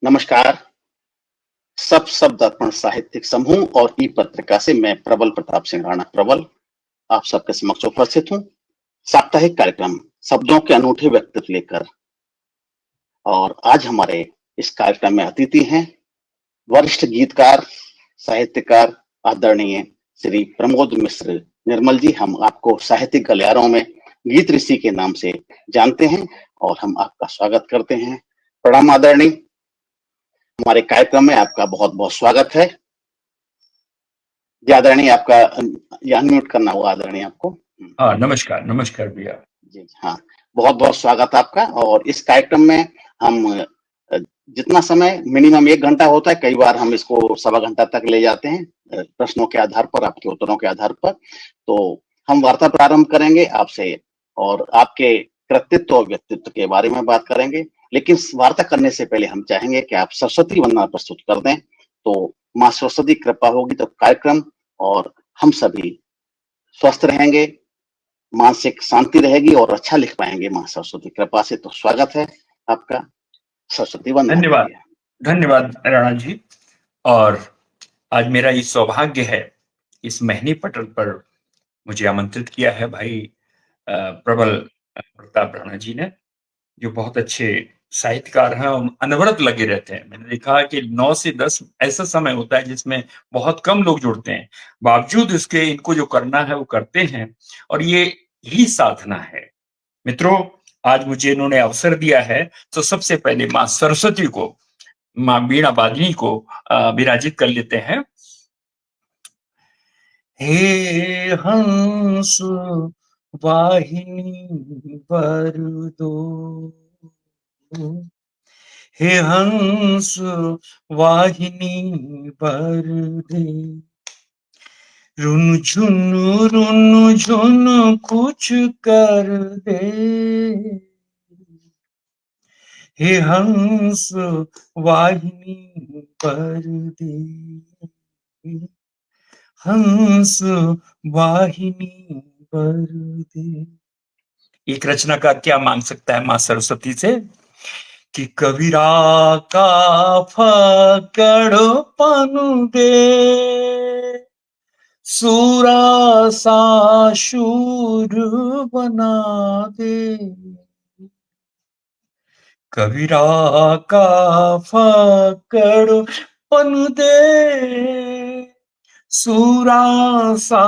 नमस्कार। सब शब्द अर्पण साहित्यिक समूह और ई पत्रिका से मैं प्रबल प्रताप सिंह राणा प्रबल आप सबके समक्ष उपस्थित हूँ। साप्ताहिक कार्यक्रम शब्दों के अनूठे व्यक्तित्व लेकर, और आज हमारे इस कार्यक्रम में अतिथि हैं वरिष्ठ गीतकार, साहित्यकार, आदरणीय श्री प्रमोद मिश्र निर्मल जी। हम आपको साहित्यिक गलियारों में गीत ऋषि के नाम से जानते हैं और हम आपका स्वागत करते हैं। प्रणाम आदरणीय, हमारे कार्यक्रम में आपका बहुत बहुत स्वागत है। जी आदरणीय, आपका अनम्यूट करना होगा आदरणीय आपको। हाँ, नमस्कार नमस्कार भैया जी हाँ, बहुत बहुत स्वागत आपका। और इस कार्यक्रम में हम जितना समय मिनिमम 1 घंटा होता है, कई बार हम इसको सवा घंटा तक ले जाते हैं, प्रश्नों के आधार पर, आपके उत्तरों के आधार पर। तो हम वार्ता प्रारंभ करेंगे आपसे और आपके कृतित्व और व्यक्तित्व के बारे में बात करेंगे। लेकिन वार्ता करने से पहले हम चाहेंगे कि आप सरस्वती वंदना प्रस्तुत कर दें, तो माँ सरस्वती कृपा होगी तो कार्यक्रम और हम सभी स्वस्थ रहेंगे, मानसिक शांति रहेगी और अच्छा लिख पाएंगे माँ सरस्वती कृपा से। तो स्वागत है आपका, सरस्वती वंदना धन्यवाद कीजिए। धन्यवाद राणा जी। और आज मेरा ये सौभाग्य है, इस महीने पटल पर मुझे आमंत्रित किया है भाई प्रबल प्रताप राणा जी ने, जो बहुत अच्छे साहित्यकार हैं और अनवरत लगे रहते हैं। मैंने देखा कि 9 से 10 ऐसा समय होता है जिसमें बहुत कम लोग जुड़ते हैं, बावजूद इसके इनको जो करना है वो करते हैं, और ये ही साधना है। मित्रों, आज मुझे इन्होंने अवसर दिया है, तो सबसे पहले माँ सरस्वती को, माँ वीणा वादिनी को विराजित कर लेते हैं। हे हंस वाहिनी वरदो, हे हंस वाहिनी वरदे, रुन झुन कुछ कर दे, हे हंस वाहिनी वरदे, हंस वाहिनी वरदे। एक रचनाकार क्या मांग सकता है मां सरस्वती से कि कबीरा का फकड़ पनु दे, सूरा सा शूर बना दे, कबीरा का फकड़ पनु दे, सूरा सा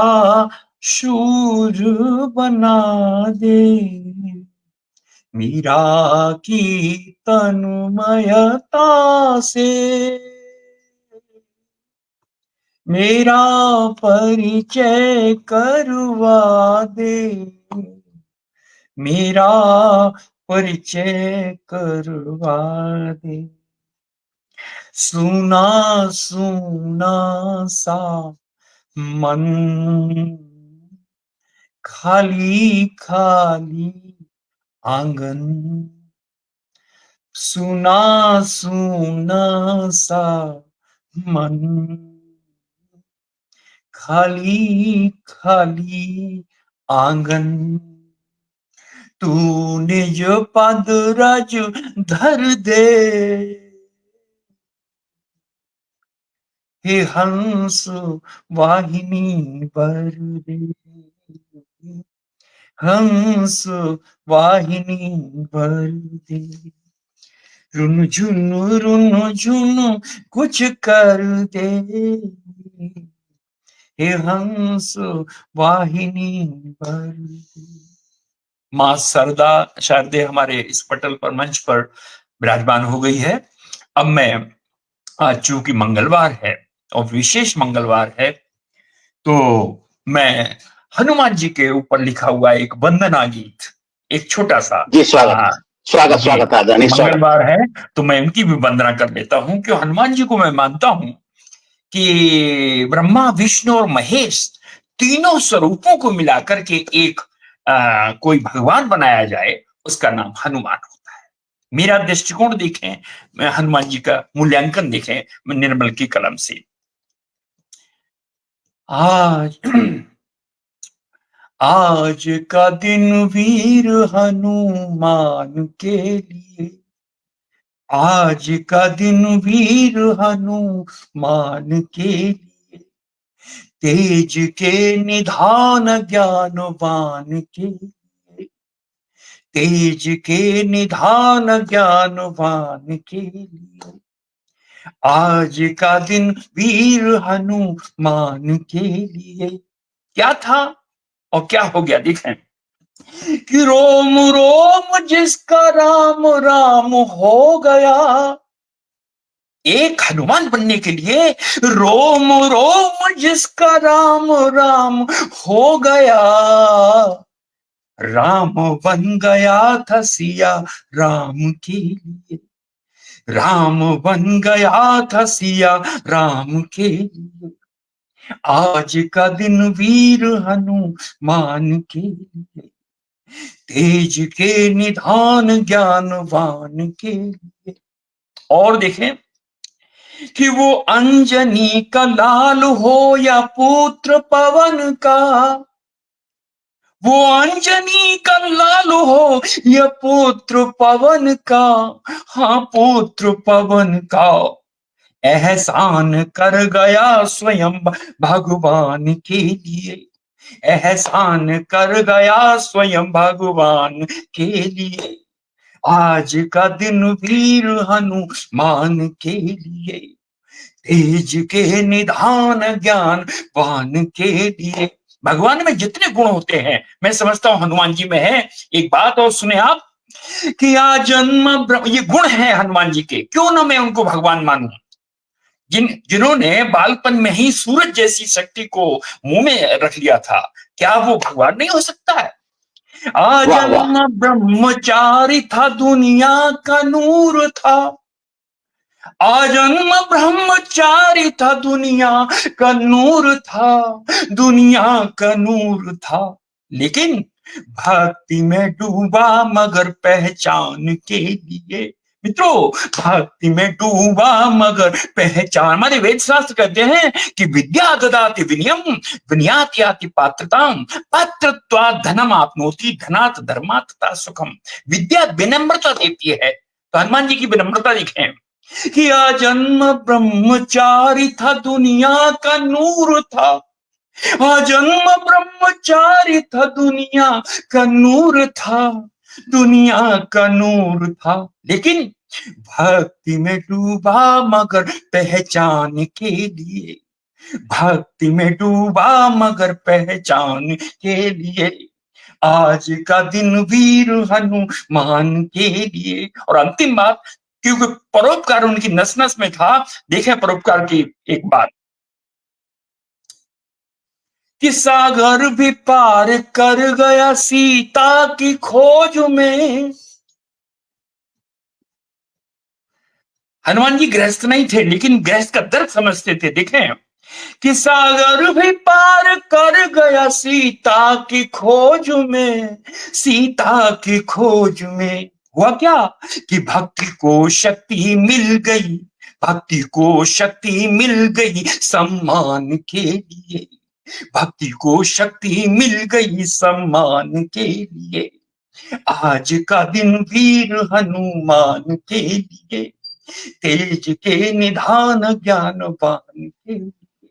शूर बना दे, मीरा की तन्मयता से मेरा परिचय करवा दे, मेरा परिचय करवा दे। सुना सुना सा मन, खाली खाली आंगन, सुना सुना सा मन, खाली खाली आंगन, तूने जो पद रज धर दे, हे हंस वाहिनी वरदे, हंस वाहिनी वरदे, रुन झुन कुछ कर दे, हे हंस वाहिनी वरदे। माँ शारदे हमारे इस पटल पर, मंच पर विराजमान हो गई है। अब मैं, आज चूंकि मंगलवार है और विशेष मंगलवार है, तो मैं हनुमान जी के ऊपर लिखा हुआ एक वंदना गीत, एक छोटा सा, जी स्वागत स्वागत जी, स्वागत आदरणीय, स्वागत। मंगलवार है तो मैं उनकी भी वंदना कर लेता हूं, कि हनुमान जी को मैं मानता हूं कि ब्रह्मा विष्णु और महेश तीनों स्वरूपों को मिलाकर के एक कोई भगवान बनाया जाए, उसका नाम हनुमान होता है। मेरा दृष्टिकोण देखें, मैं हनुमान जी का मूल्यांकन देखें निर्मल की कलम से। आज का दिन वीर हनुमान के लिए, आज का दिन वीर हनुमान के लिए, तेज के निधान ज्ञानवान के लिए, तेज के निधान ज्ञानवान के लिए, आज का दिन वीर हनुमान के लिए। क्या था और क्या हो गया, देखें कि रोम रोम जिसका राम राम हो गया। एक हनुमान बनने के लिए रोम रोम जिसका राम राम हो गया, राम बन गया था सिया राम के लिए, राम बन गया था सिया राम के लिए। आज का दिन वीर हनुमान के लिए, तेज के निधान ज्ञानवान के लिए। और देखें कि वो अंजनी का लाल हो या पुत्र पवन का, वो अंजनी का लाल हो या पुत्र पवन का, हाँ पुत्र पवन का, एहसान कर गया स्वयं भगवान के लिए, एहसान कर गया स्वयं भगवान के लिए। आज का दिन वीर हनुमान के लिए, तेज के निधान ज्ञानवान के लिए। भगवान में जितने गुण होते हैं मैं समझता हूं हनुमान जी में है। एक बात और सुने आप कि आजन्म ये गुण है हनुमान जी के, क्यों ना मैं उनको भगवान मानूं। जिन्होंने बालपन में ही सूरज जैसी शक्ति को मुंह में रख लिया था, क्या वो भगवान नहीं हो सकता है? आजन्म ब्रह्मचारी था, दुनिया का नूर था, आजन्म ब्रह्मचारी था, दुनिया का नूर था, दुनिया का नूर था। लेकिन भक्ति में डूबा मगर पहचान के लिए। मित्रों, भक्ति में डूबा मगर पहचान। हमारे वेद शास्त्र कहते हैं कि विद्या ददाति विनयम विनयात याति पात्रताम पात्रत्वात् धनम आपनोति धनात् धर्मात् तथा सुखम। विद्या विनम्रता देती है। तो हनुमान जी की विनम्रता देखें कि आजन्म ब्रह्मचारी था, दुनिया का नूर था, आजन्म ब्रह्मचारी था, दुनिया का नूर था, दुनिया का नूर था। लेकिन भक्ति में डूबा मगर पहचान के लिए, भक्ति में डूबा मगर पहचान के लिए। आज का दिन वीर हनुमान के लिए। और अंतिम बात, क्योंकि परोपकार उनकी नस नस में था, देखें परोपकार की एक बात कि सागर भी पार कर गया सीता की खोज में। हनुमान जी गृहस्थ नहीं थे, लेकिन गृहस्थ का दर्द समझते थे। देखें कि सागर भी पार कर गया सीता की खोज में, सीता की खोज में। हुआ क्या कि भक्ति को शक्ति मिल गई, भक्ति को शक्ति मिल गई सम्मान के लिए, भक्ति को शक्ति मिल गई सम्मान के लिए। आज का दिन वीर हनुमान के लिए, तेज के निधान ज्ञानवान के लिए।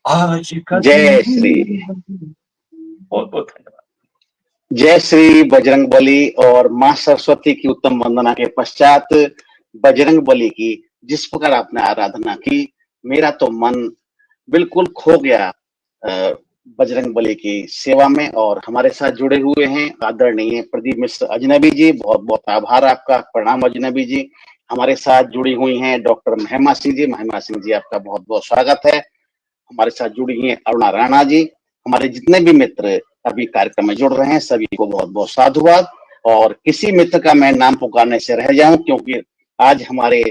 आज का जय श्री, बहुत बहुत धन्यवाद। जय श्री बजरंग बली। और मां सरस्वती की उत्तम वंदना के पश्चात बजरंग बली की जिस प्रकार आपने आराधना की, मेरा तो मन बिल्कुल खो गया बजरंग बली की सेवा में। और हमारे साथ जुड़े हुए हैं आदरणीय प्रदीप मिश्र अजनबी जी, बहुत बहुत आभार आपका, प्रणाम अजनबी जी। हमारे साथ जुड़ी हुई हैं डॉक्टर महिमा सिंह जी, महिमा सिंह जी आपका बहुत बहुत स्वागत है। हमारे साथ जुड़ी हैं अरुणा राणा जी। हमारे जितने भी मित्र अभी कार्यक्रम में जुड़ रहे हैं सभी को बहुत बहुत साधुवाद। और किसी मित्र का मैं नाम पुकारने से रह जाऊं, क्योंकि आज हमारे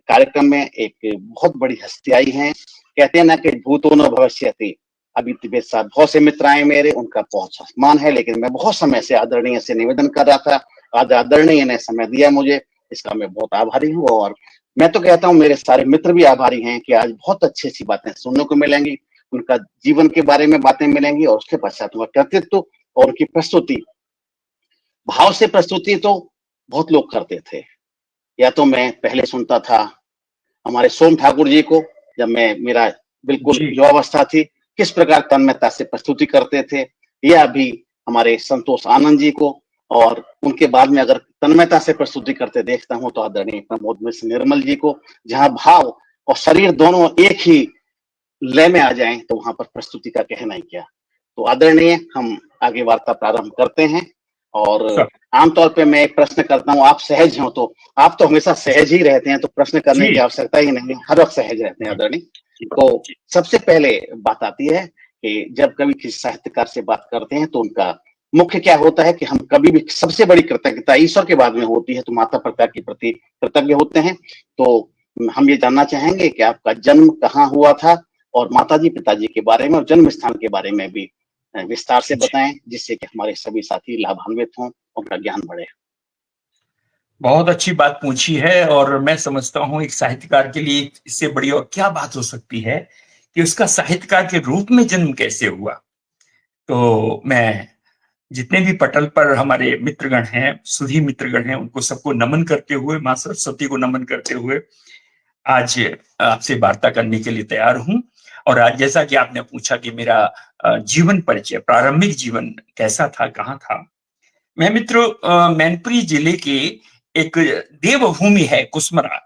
कार्यक्रम में एक बहुत बड़ी हस्ती आई है। कहते हैं ना कि भूतो न भविष्यति। अभी तिब्बत साहब बहुत से मित्र आए मेरे, उनका बहुत सम्मान है, लेकिन मैं बहुत समय से आदरणीय से निवेदन कर रहा था। आज आदरणीय ने समय दिया मुझे, इसका मैं बहुत आभारी हूँ। और मैं तो कहता हूँ मेरे सारे मित्र भी आभारी हैं कि आज बहुत अच्छी अच्छी बातें सुनने को मिलेंगी, उनका जीवन के बारे में बातें मिलेंगी, और उसके पश्चात उनका कर्तृत्व और उनकी प्रस्तुति, भाव से प्रस्तुति तो बहुत लोग करते थे, या तो मैं पहले सुनता था हमारे सोम ठाकुर जी को, जब मेरा बिल्कुल जी। युवावस्था थी, किस प्रकार तन्मयता से प्रस्तुति करते थे, या अभी हमारे संतोष आनंद जी को, और उनके बाद में अगर तन्मयता से प्रस्तुति करते देखता हूं तो आदरणीय प्रमोद मिश्र निर्मल जी को, जहां भाव और शरीर दोनों एक ही लय में आ जाएं तो वहां पर प्रस्तुति का कहना ही क्या। तो आदरणीय, हम आगे वार्ता प्रारंभ करते हैं। और सब आमतौर पे मैं एक प्रश्न करता हूं, आप सहज हो तो, आप तो हमेशा सहज ही रहते हैं, तो प्रश्न करने जी की आवश्यकता ही नहीं, हर वक्त सहज रहते हैं जी आदरणीय। जी तो जी सबसे पहले बात आती है कि जब कभी किसी साहित्यकार से बात करते हैं तो उनका मुख्य क्या होता है कि हम कभी भी, सबसे बड़ी कृतज्ञता ईश्वर के बाद में होती है, तो माता पिता के प्रति कृतज्ञ होते हैं। तो हम ये जानना चाहेंगे कि आपका जन्म कहाँ हुआ था, और माताजी पिताजी के बारे में और जन्म स्थान के बारे में भी विस्तार से जी। बताएं, जिससे कि हमारे सभी साथी लाभान्वित हों, उनका ज्ञान बढ़े। बहुत अच्छी बात पूछी है, और मैं समझता हूँ एक साहित्यकार के लिए इससे बड़ी और क्या बात हो सकती है कि उसका साहित्यकार के रूप में जन्म कैसे हुआ। तो मैं जितने भी पटल पर हमारे मित्रगण हैं, सुधी मित्रगण हैं, उनको सबको नमन करते हुए, माँ सरस्वती को नमन करते हुए आज आपसे वार्ता करने के लिए तैयार हूं। और आज जैसा कि आपने पूछा कि मेरा जीवन परिचय, प्रारंभिक जीवन कैसा था, कहाँ था। मैं मित्रों मैनपुरी जिले के एक देवभूमि है कुसमरा,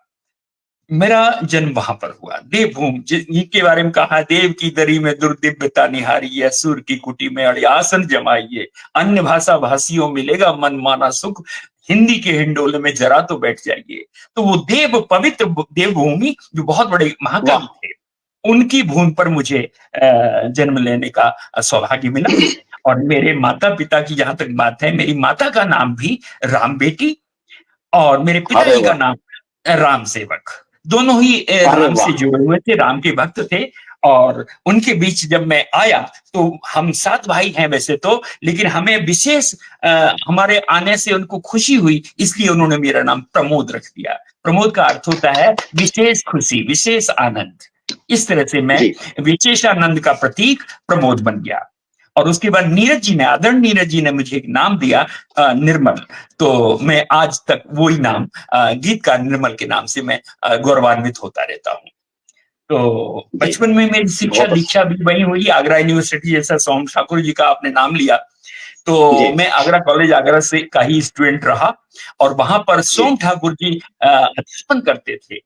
मेरा जन्म वहां पर हुआ। देवभूमि जिनके बारे में कहा, देव की दरी में दुर्दिव्यता निहारी, असुर की कुटी में अड़े आसन जमाइए, अन्य भाषा भाषियों मिलेगा मन माना सुख, हिंदी के हिंडोले में जरा तो बैठ जाइए। तो वो देव, पवित्र देवभूमि, जो बहुत बड़े महाकवि वाह, थे, उनकी भूमि पर मुझे जन्म लेने का सौभाग्य मिला। और मेरे माता पिता की जहां तक बात है, मेरी माता का नाम भी राम बेटी, और मेरे अरे पिताजी का वाह, नाम राम सेवक। दोनों ही अरे राम से वाह, जुड़े हुए थे, राम के भक्त थे। और उनके बीच जब मैं आया, तो हम 7 भाई हैं वैसे तो, लेकिन हमें विशेष हमारे आने से उनको खुशी हुई, इसलिए उन्होंने मेरा नाम प्रमोद रख दिया। प्रमोद का अर्थ होता है विशेष खुशी, विशेष आनंद। इस तरह से मैं जी विशेष आनंद का प्रतीक प्रमोद बन गया। और उसके बाद नीरज जी ने, आदरणीय नीरज जी ने मुझे एक नाम दिया, निर्मल। तो मैं आज तक वही नाम, गीतकार निर्मल के नाम से मैं गौरवान्वित होता रहता हूँ। तो जी, बचपन में मेरी शिक्षा बहुत दीक्षा अच्छा। भी वही हुई, आगरा यूनिवर्सिटी, जैसा सोम ठाकुर जी का आपने नाम लिया। जी तो मैं आगरा कॉलेज आगरा से का ही स्टूडेंट रहा, और वहां पर जी सोम ठाकुर जी अध्यापन करते थे।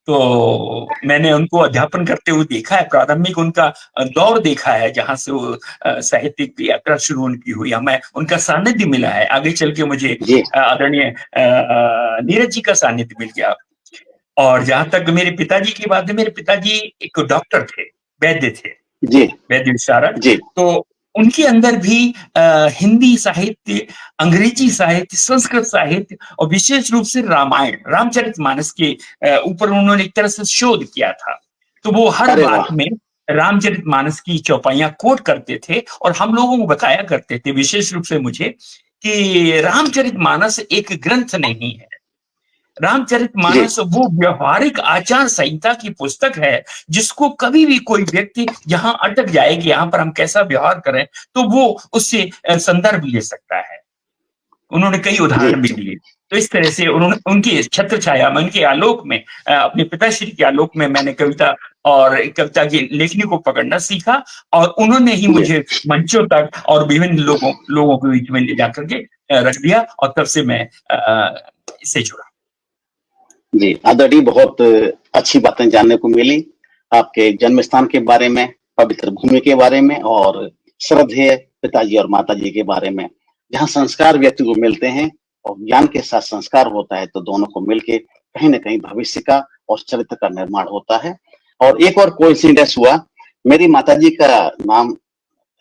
तो मैंने उनको अध्यापन करते हुए देखा है, प्रारंभिक उनका दौर देखा है, जहां से वो साहित्यिक यात्रा शुरू उनकी हुई, हमें उनका सानिध्य मिला है। आगे चल के मुझे जी आदरणीय नीरज जी का सानिध्य मिल गया। और जहां तक मेरे पिताजी की बात है, मेरे पिताजी एक डॉक्टर थे, वैद्य थे, जी वैद्य विशारद। जी तो उनके अंदर भी हिंदी साहित्य, अंग्रेजी साहित्य, संस्कृत साहित्य, और विशेष रूप से रामायण, रामचरितमानस के ऊपर उन्होंने एक तरह से शोध किया था। तो वो हर अरे बात वाह, में रामचरितमानस की चौपाइयां कोट करते थे, और हम लोगों को बताया करते थे, विशेष रूप से मुझे, कि रामचरितमानस एक ग्रंथ नहीं है। जी रामचरितमानस वो व्यवहारिक आचार संहिता की पुस्तक है, जिसको कभी भी कोई व्यक्ति यहां अटक जाए कि यहां पर हम कैसा व्यवहार करें, तो वो उससे संदर्भ ले सकता है। उन्होंने कई जी उदाहरण भी दिए। तो इस तरह से उन्होंने, उनकी छत्र छाया में, उनके आलोक में, अपने पिताश्री के आलोक में मैंने कविता और कविता की लेखनी को पकड़ना सीखा, और उन्होंने ही जी मुझे मंचों तक और विभिन्न लोगों के बीच में ले जाकर के रख दिया, और तब से मैं इससे जुड़ा। जी आदरणीय, बहुत अच्छी बातें जानने को मिली, आपके जन्म स्थान के बारे में, पवित्र भूमि के बारे में, और श्रद्धेय पिताजी और माताजी के बारे में। जहाँ संस्कार व्यक्ति को मिलते हैं और ज्ञान के साथ संस्कार होता है, तो दोनों को मिलके कहीं ना कहीं भविष्य का और चरित्र का निर्माण होता है। और एक और कोइंसिडेंस हुआ, मेरी माताजी का नाम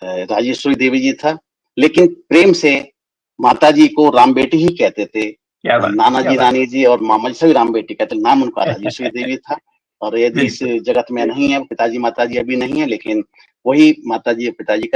राजेश्वरी देवी जी था, लेकिन प्रेम से माताजी को राम बेटी ही कहते थे। क्या बात है, नाना क्या जी, बात रानी जी और मामा जी सभी राम बेटी कहते, नाम उनका राजेश्वरी है। देवी था। और यदि इस बिल्कुल। जगत में नहीं है, पिताजी माताजी अभी नहीं है, लेकिन वही माताजी पिताजी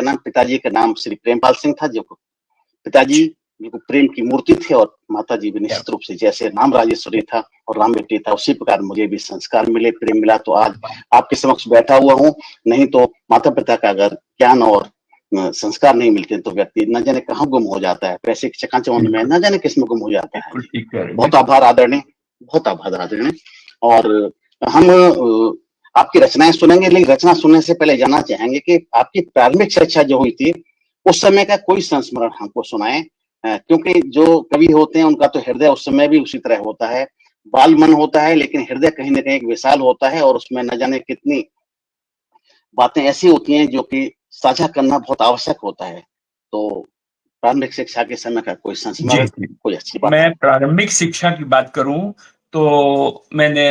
का नाम श्री प्रेमपाल सिंह था, जो पिताजी जो प्रेम की मूर्ति थे, और माताजी भी क्या निश्चित रूप से जैसे नाम राजेश्वरी था और राम बेटी था, उसी प्रकार मुझे भी संस्कार मिले, प्रेम मिला, तो आज बात। आपके समक्ष बैठा हुआ हूँ। नहीं तो माता पिता का अगर ज्ञान और संस्कार नहीं मिलते तो व्यक्ति न जाने कहाँ गुम हो जाता है, पैसे के चकाचौंध में बिल्कुल, न जाने किस में गुम हो जाता है। बिल्कुल जी ठीक कह रहे हैं, बहुत बिल्कुल। आभार आदरणीय। बहुत आभार आदरणीय। और हम आपकी रचनाएं सुनेंगे, लेकिन रचना सुनने से पहले जानना चाहेंगे कि आपकी प्रारंभिक शिक्षा जो हुई थी, उस समय का कोई संस्मरण हमको सुनाएं। क्योंकि जो कवि होते हैं उनका तो हृदय उस समय भी उसी तरह होता है, बाल मन होता है, लेकिन हृदय कहीं ना कहीं एक विशाल होता है और उसमें न जाने कितनी बातें ऐसी होती हैं जो कि साझा करना बहुत आवश्यक होता है। तो प्रारंभिक शिक्षा के समय का कोई जी, संस्मरण, जी। कोई अच्छी बात। मैं प्रारंभिक शिक्षा की बात करूँ, तो मैंने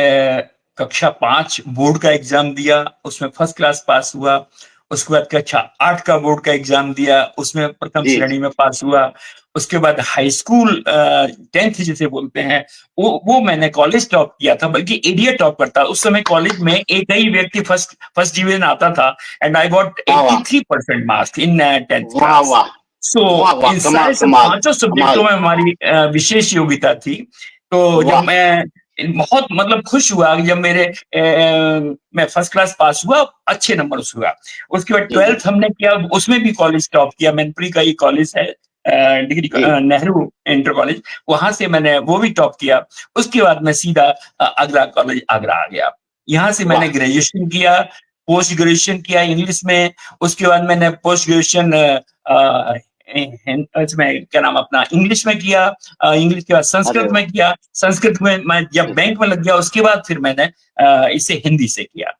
कक्षा 5 बोर्ड का एग्ज़ाम दिया, उसमें फर्स्ट क्लास पास हुआ। उसके बाद कक्षा 8 का बोर्ड का एग्ज़ाम दिया, उसमें प्रथम जी, श्रेणी में पास हुआ। उसके बाद हाई स्कूल 10th जिसे बोलते हैं, वो मैंने कॉलेज टॉप किया था, बल्कि एरिया टॉप करता। उस समय कॉलेज में एक ही व्यक्ति फर्स्ट डिवीज़न आता था, एंड आई गॉट वाह वाह 83% मार्क्स इन 10th वाह क्लास। वाह सो वाह वाह, इन कमाल सारे सब कमाल पांचों सब्जेक्टों कमाल। में हमारी विशेष योग्यता थी। तो जब वाह। मैं बहुत मतलब खुश हुआ जब मैं फर्स्ट क्लास पास हुआ, अच्छे नंबर से हुआ। उसके बाद जी जी 12th हमने किया, उसमें भी कॉलेज टॉप किया। मैनपुरी का ही कॉलेज है, डिग्री जी। नेहरू इंटर कॉलेज, वहां से मैंने वो भी टॉप किया। उसके बाद मैं सीधा अगला कॉलेज आगरा आ गया। यहाँ से मैंने वाह। ग्रेजुएशन किया, पोस्ट ग्रेजुएशन किया इंग्लिश में। उसके बाद मैंने पोस्ट ग्रेजुएशन इसमें क्या नाम अपना इंग्लिश में किया। इंग्लिश के बाद अरे संस्कृत वाह। में किया। संस्कृत में मैं जब जी बैंक में लग गया, उसके बाद फिर मैंने इसे हिंदी से किया। जी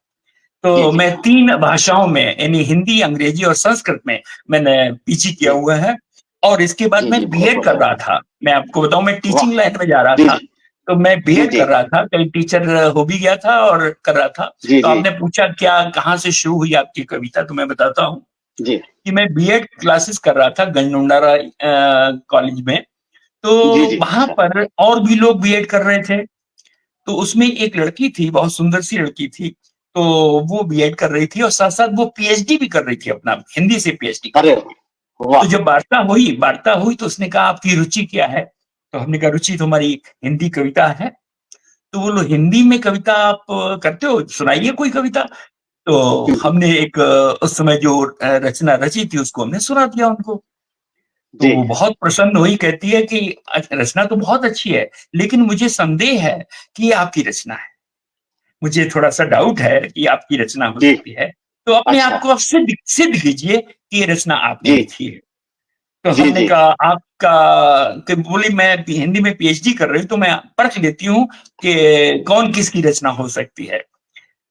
तो जी। मैं 3 भाषाओं में, यानी हिंदी, अंग्रेजी और संस्कृत में मैंने पीजी किया जी हुआ है। और इसके बाद जी मैं जी, बहुत बीएड कर बढ़िया। रहा था। मैं आपको बताऊं, मैं वाह। टीचिंग लाइन में जा रहा जी था। जी तो मैं जी बीएड जी कर रहा था, कहीं टीचर हो भी गया था और कर रहा था। जी तो जी आपने पूछा क्या, कहाँ से शुरू हुई आपकी कविता, तो मैं बताता हूँ जी कि मैं बीएड क्लासेस कर रहा था गंजमुंडारा कॉलेज में। तो जी जी। वहां अच्छा। पर और भी लोग बीएड कर रहे थे। तो उसमें एक लड़की थी, बहुत सुंदर सी लड़की थी। तो वो बीएड कर रही थी और साथ साथ वो पीएचडी भी कर रही थी, अपना हिंदी से पीएचडी कर अरे रही थी। तो वाह। जब वार्ता हुई तो उसने कहा आपकी रुचि क्या है। तो हमने कहा रुचि तो हमारी हिंदी कविता है। तो बोलो हिंदी में कविता आप करते हो, सुनाइए कोई कविता। तो हमने एक उस समय जो रचना रची थी उसको हमने सुना दिया उनको। तो जी वो बहुत प्रसन्न हुई, कहती है कि रचना तो बहुत अच्छी है, लेकिन मुझे संदेह है कि ये आपकी रचना है। मुझे थोड़ा-सा डाउट है कि आपकी रचना हो जी। सकती है। तो अपने आप अच्छा। को आप सिद्ध सिद्ध कीजिए कि ये रचना आपने जी लिखी है। तो जी हमने जी कहा आपका, कि बोली मैं हिंदी में पीएचडी कर रही हूँ, तो मैं परख लेती हूँ कि कौन किसकी रचना हो सकती है।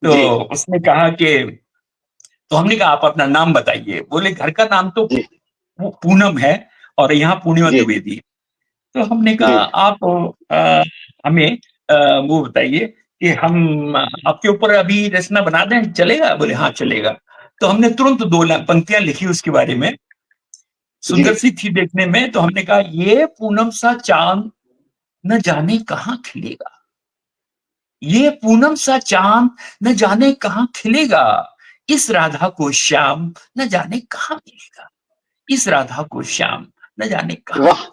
तो जी उसने कहा कि, तो हमने कहा आप अपना नाम बताइए। बोले घर का नाम तो जी पूनम है और यहाँ पूर्णिमा जी द्विवेदी है। तो हमने जी। कहा आप हमें वो बताइए कि हम आपके ऊपर अभी रचना बना दें, चलेगा? बोले हाँ चलेगा। तो हमने तुरंत 2 पंक्तियां लिखी उसके बारे में। जी सुंदर सी थी देखने में। तो हमने कहा ये पूनम सा चांद न जाने कहाँ खिलेगा, ये पूनम सा चांद न जाने कहाँ खिलेगा, इस राधा को श्याम न जाने कहाँ मिलेगा, इस राधा को श्याम न जाने कहाँ। वाह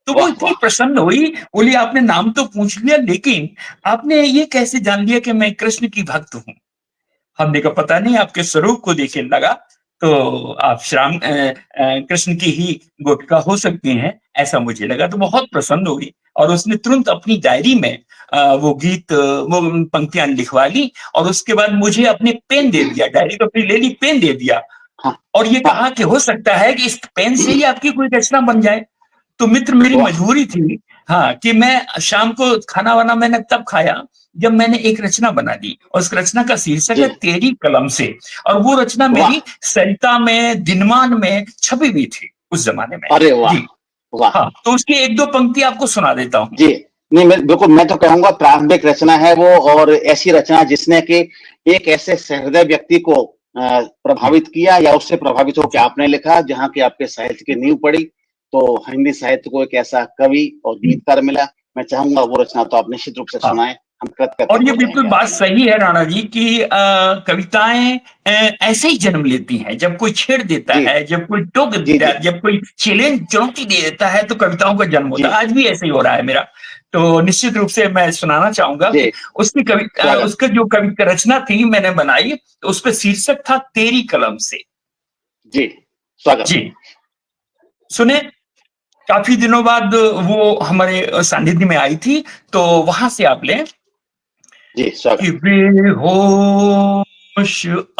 तो वो वाह इतनी वाह। प्रसन्न हुई, बोली आपने नाम तो पूछ लिया, लेकिन आपने ये कैसे जान लिया कि मैं कृष्ण की भक्त हूँ। हमने कहा पता नहीं, आपके स्वरूप को देखे लगा तो आप कृष्ण की ही गोपिका हो सकती हैं, ऐसा मुझे लगा। तो बहुत प्रसन्न हुई और उसने तुरंत अपनी डायरी में वो वो पंक्तियां लिखवा ली और उसके बाद मुझे अपने पेन दे दिया। डायरी तो अपनी ले ली, पेन दे दिया हाँ और ये हाँ। कहा कि हो सकता है कि इस पेन से ही आपकी कोई रचना बन जाए। तो मित्र, मेरी वाह। मजबूरी थी, हाँ, कि मैं शाम को खाना वाना मैंने तब खाया जब मैंने एक रचना बना दी और उस रचना का शीर्षक जी। है तेरी कलम से। और वो रचना वाह। मेरी सरिता में, दिनमान में छपी हुई थी उस जमाने में। अरे वाह जी वाह। हाँ, तो उसकी 1-2 पंक्ति आपको सुना देता हूँ। जी। नहीं, मैं बिल्कुल, मैं तो कहूंगा प्रारंभिक रचना है वो, और ऐसी रचना जिसने कि एक ऐसे सहृदय व्यक्ति को जी प्रभावित किया या उससे प्रभावित होकर जी आपने लिखा, जहाँ की आपके साहित्य की नींव पड़ी। तो हिंदी साहित्य को एक ऐसा कवि और गीतकार मिला। मैं चाहूंगा वो रचना तो आप निश्चित रूप से हाँ। सुनाएं, हम कृतज्ञ और ये हो बिल्कुल जाएंगे बात आपके लिए। सही है राणा जी की, कविताएं ऐसे ही जन्म लेती हैं। जब कोई छेड़ देता जी है, जब कोई टोक जी देता जी है, जब कोई चैलेंज चुनौती दे देता है, तो कविताओं का जन्म होता जी है। आज भी ऐसे ही हो रहा है मेरा। तो निश्चित रूप से मैं सुनाना चाहूंगा जी। कि स्वागत। उसका जो कविता रचना थी मैंने बनाई, तो उस पर शीर्षक था तेरी कलम से। जी। स्वागत। जी सुने। काफी दिनों बाद वो हमारे सानिध्य में आई थी, तो वहां से आप लें जी स्वागत। कि बेहोश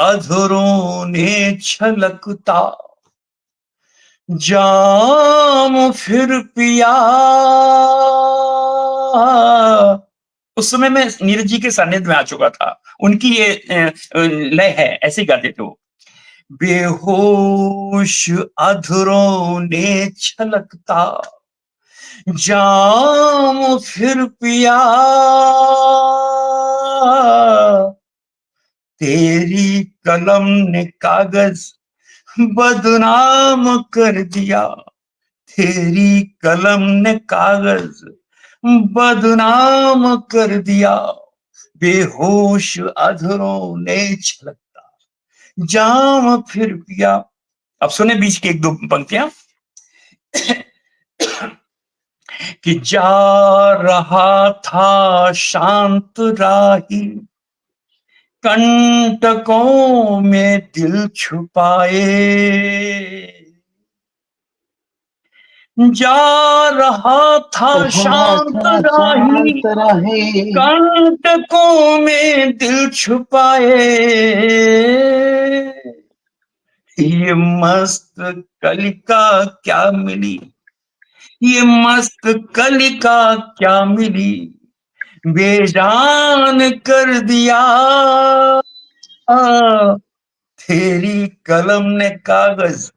अधरों ने छलकता जाम फिर पिया। उस समय मैं नीरज जी के सानिध्य में आ चुका था, उनकी ये लय है, ऐसे ही गाते थे वो। बेहोश अधरों ने छलकता जाम फिर पिया, तेरी कलम ने कागज बदनाम कर दिया, तेरी कलम ने कागज बदनाम कर दिया, बेहोश अधरों ने छलकता जाम फिर पिया। अब सुने बीच की एक दो पंक्तियां कि जा रहा था शांत राही कंटकों में दिल छुपाए, जा रहा था शांत राही कंटकों में दिल छुपाए, ये मस्त कलिका क्या मिली, ये मस्त कलिका क्या मिली, बेजान कर दिया, तेरी कलम ने कागज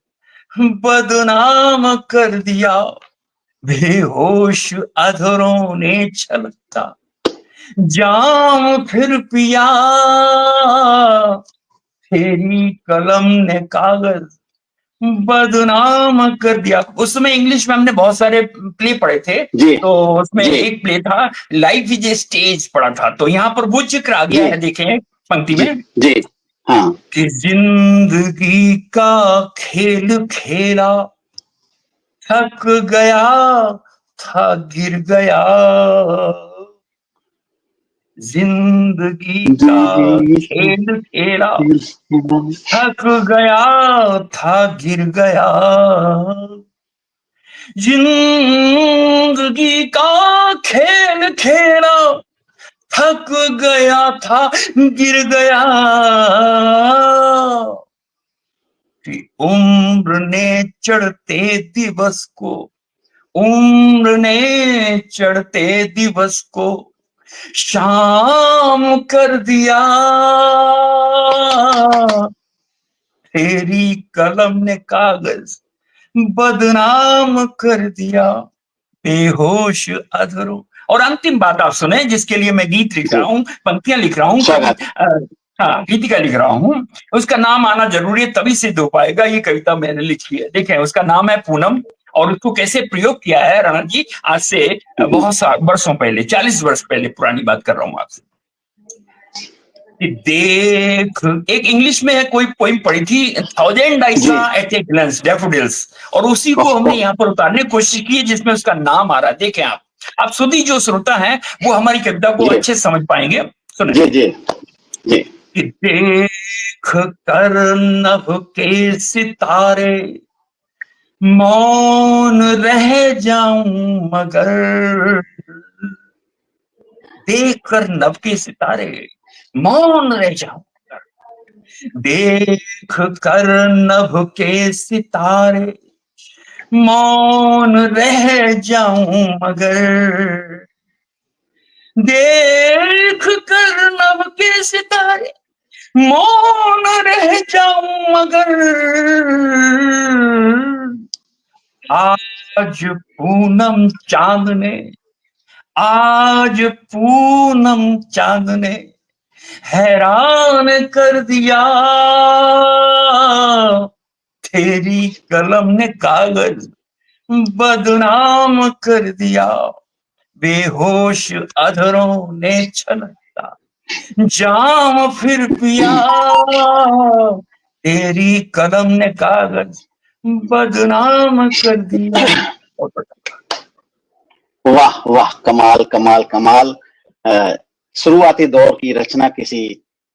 बदनाम कर दिया, बेहोश अधरों ने छलकता जाम फिर पिया, तेरी कलम ने कागज बदनाम कर दिया। उस समय इंग्लिश में हमने बहुत सारे प्ले पढ़े थे, तो उसमें एक प्ले था लाइफ इज ए स्टेज पढ़ा था, तो यहाँ पर वो जिक्र आ गया है, देखें पंक्ति में जी हाँ। कि जिंदगी का खेल खेला थक गया था गिर गया, जिंदगी का खेल खेला थक गया था गिर गया, जिंदगी का खेल खेला थक गया था गिर गया, कि उम्र ने चढ़ते दिवस को, उम्र ने चढ़ते दिवस को शाम कर दिया, तेरी कलम ने कागज बदनाम कर दिया, बेहोश अधरों। और अंतिम बात आप सुने, जिसके लिए मैं गीत लिख रहा हूँ, पंक्तियां लिख रहा हूँ, हाँ गीतिका लिख रहा हूँ, उसका नाम आना जरूरी है, तभी सिद्ध हो पाएगा। ये कविता मैंने लिखी है, देखें उसका नाम है पूनम, और उसको कैसे प्रयोग किया है राणा जी, आज से बहुत वर्षों पहले, 40 वर्ष पहले पुरानी बात कर रहा हूँ आपसे। देख, एक इंग्लिश में है, कोई पोइम पढ़ी थी, 1000 I saw at a glance daffodils, और उसी को हमने यहाँ पर उतारने की कोशिश की है, जिसमें उसका नाम आ रहा है। देखें आप सुधी जो श्रोता हैं वो हमारी कविता को अच्छे से समझ पाएंगे। सुने कि देख कर नभ के सितारे मौन रह जाऊं मगर, देख कर नभ के सितारे मौन रह जाऊं, देख कर नभ के सितारे मौन रह जाऊं मगर, देख कर नभ के सितारे मौन रह जाऊं मगर, आज पूनम चांद ने, आज पूनम चांद ने हैरान कर दिया, तेरी कलम ने कागज बदनाम कर दिया, बेहोश अधरों ने छलकता जाम फिर पिया, तेरी कलम ने कागज बदनाम कर दिया। वाह वाह, कमाल कमाल कमाल। शुरुआती दौर की रचना किसी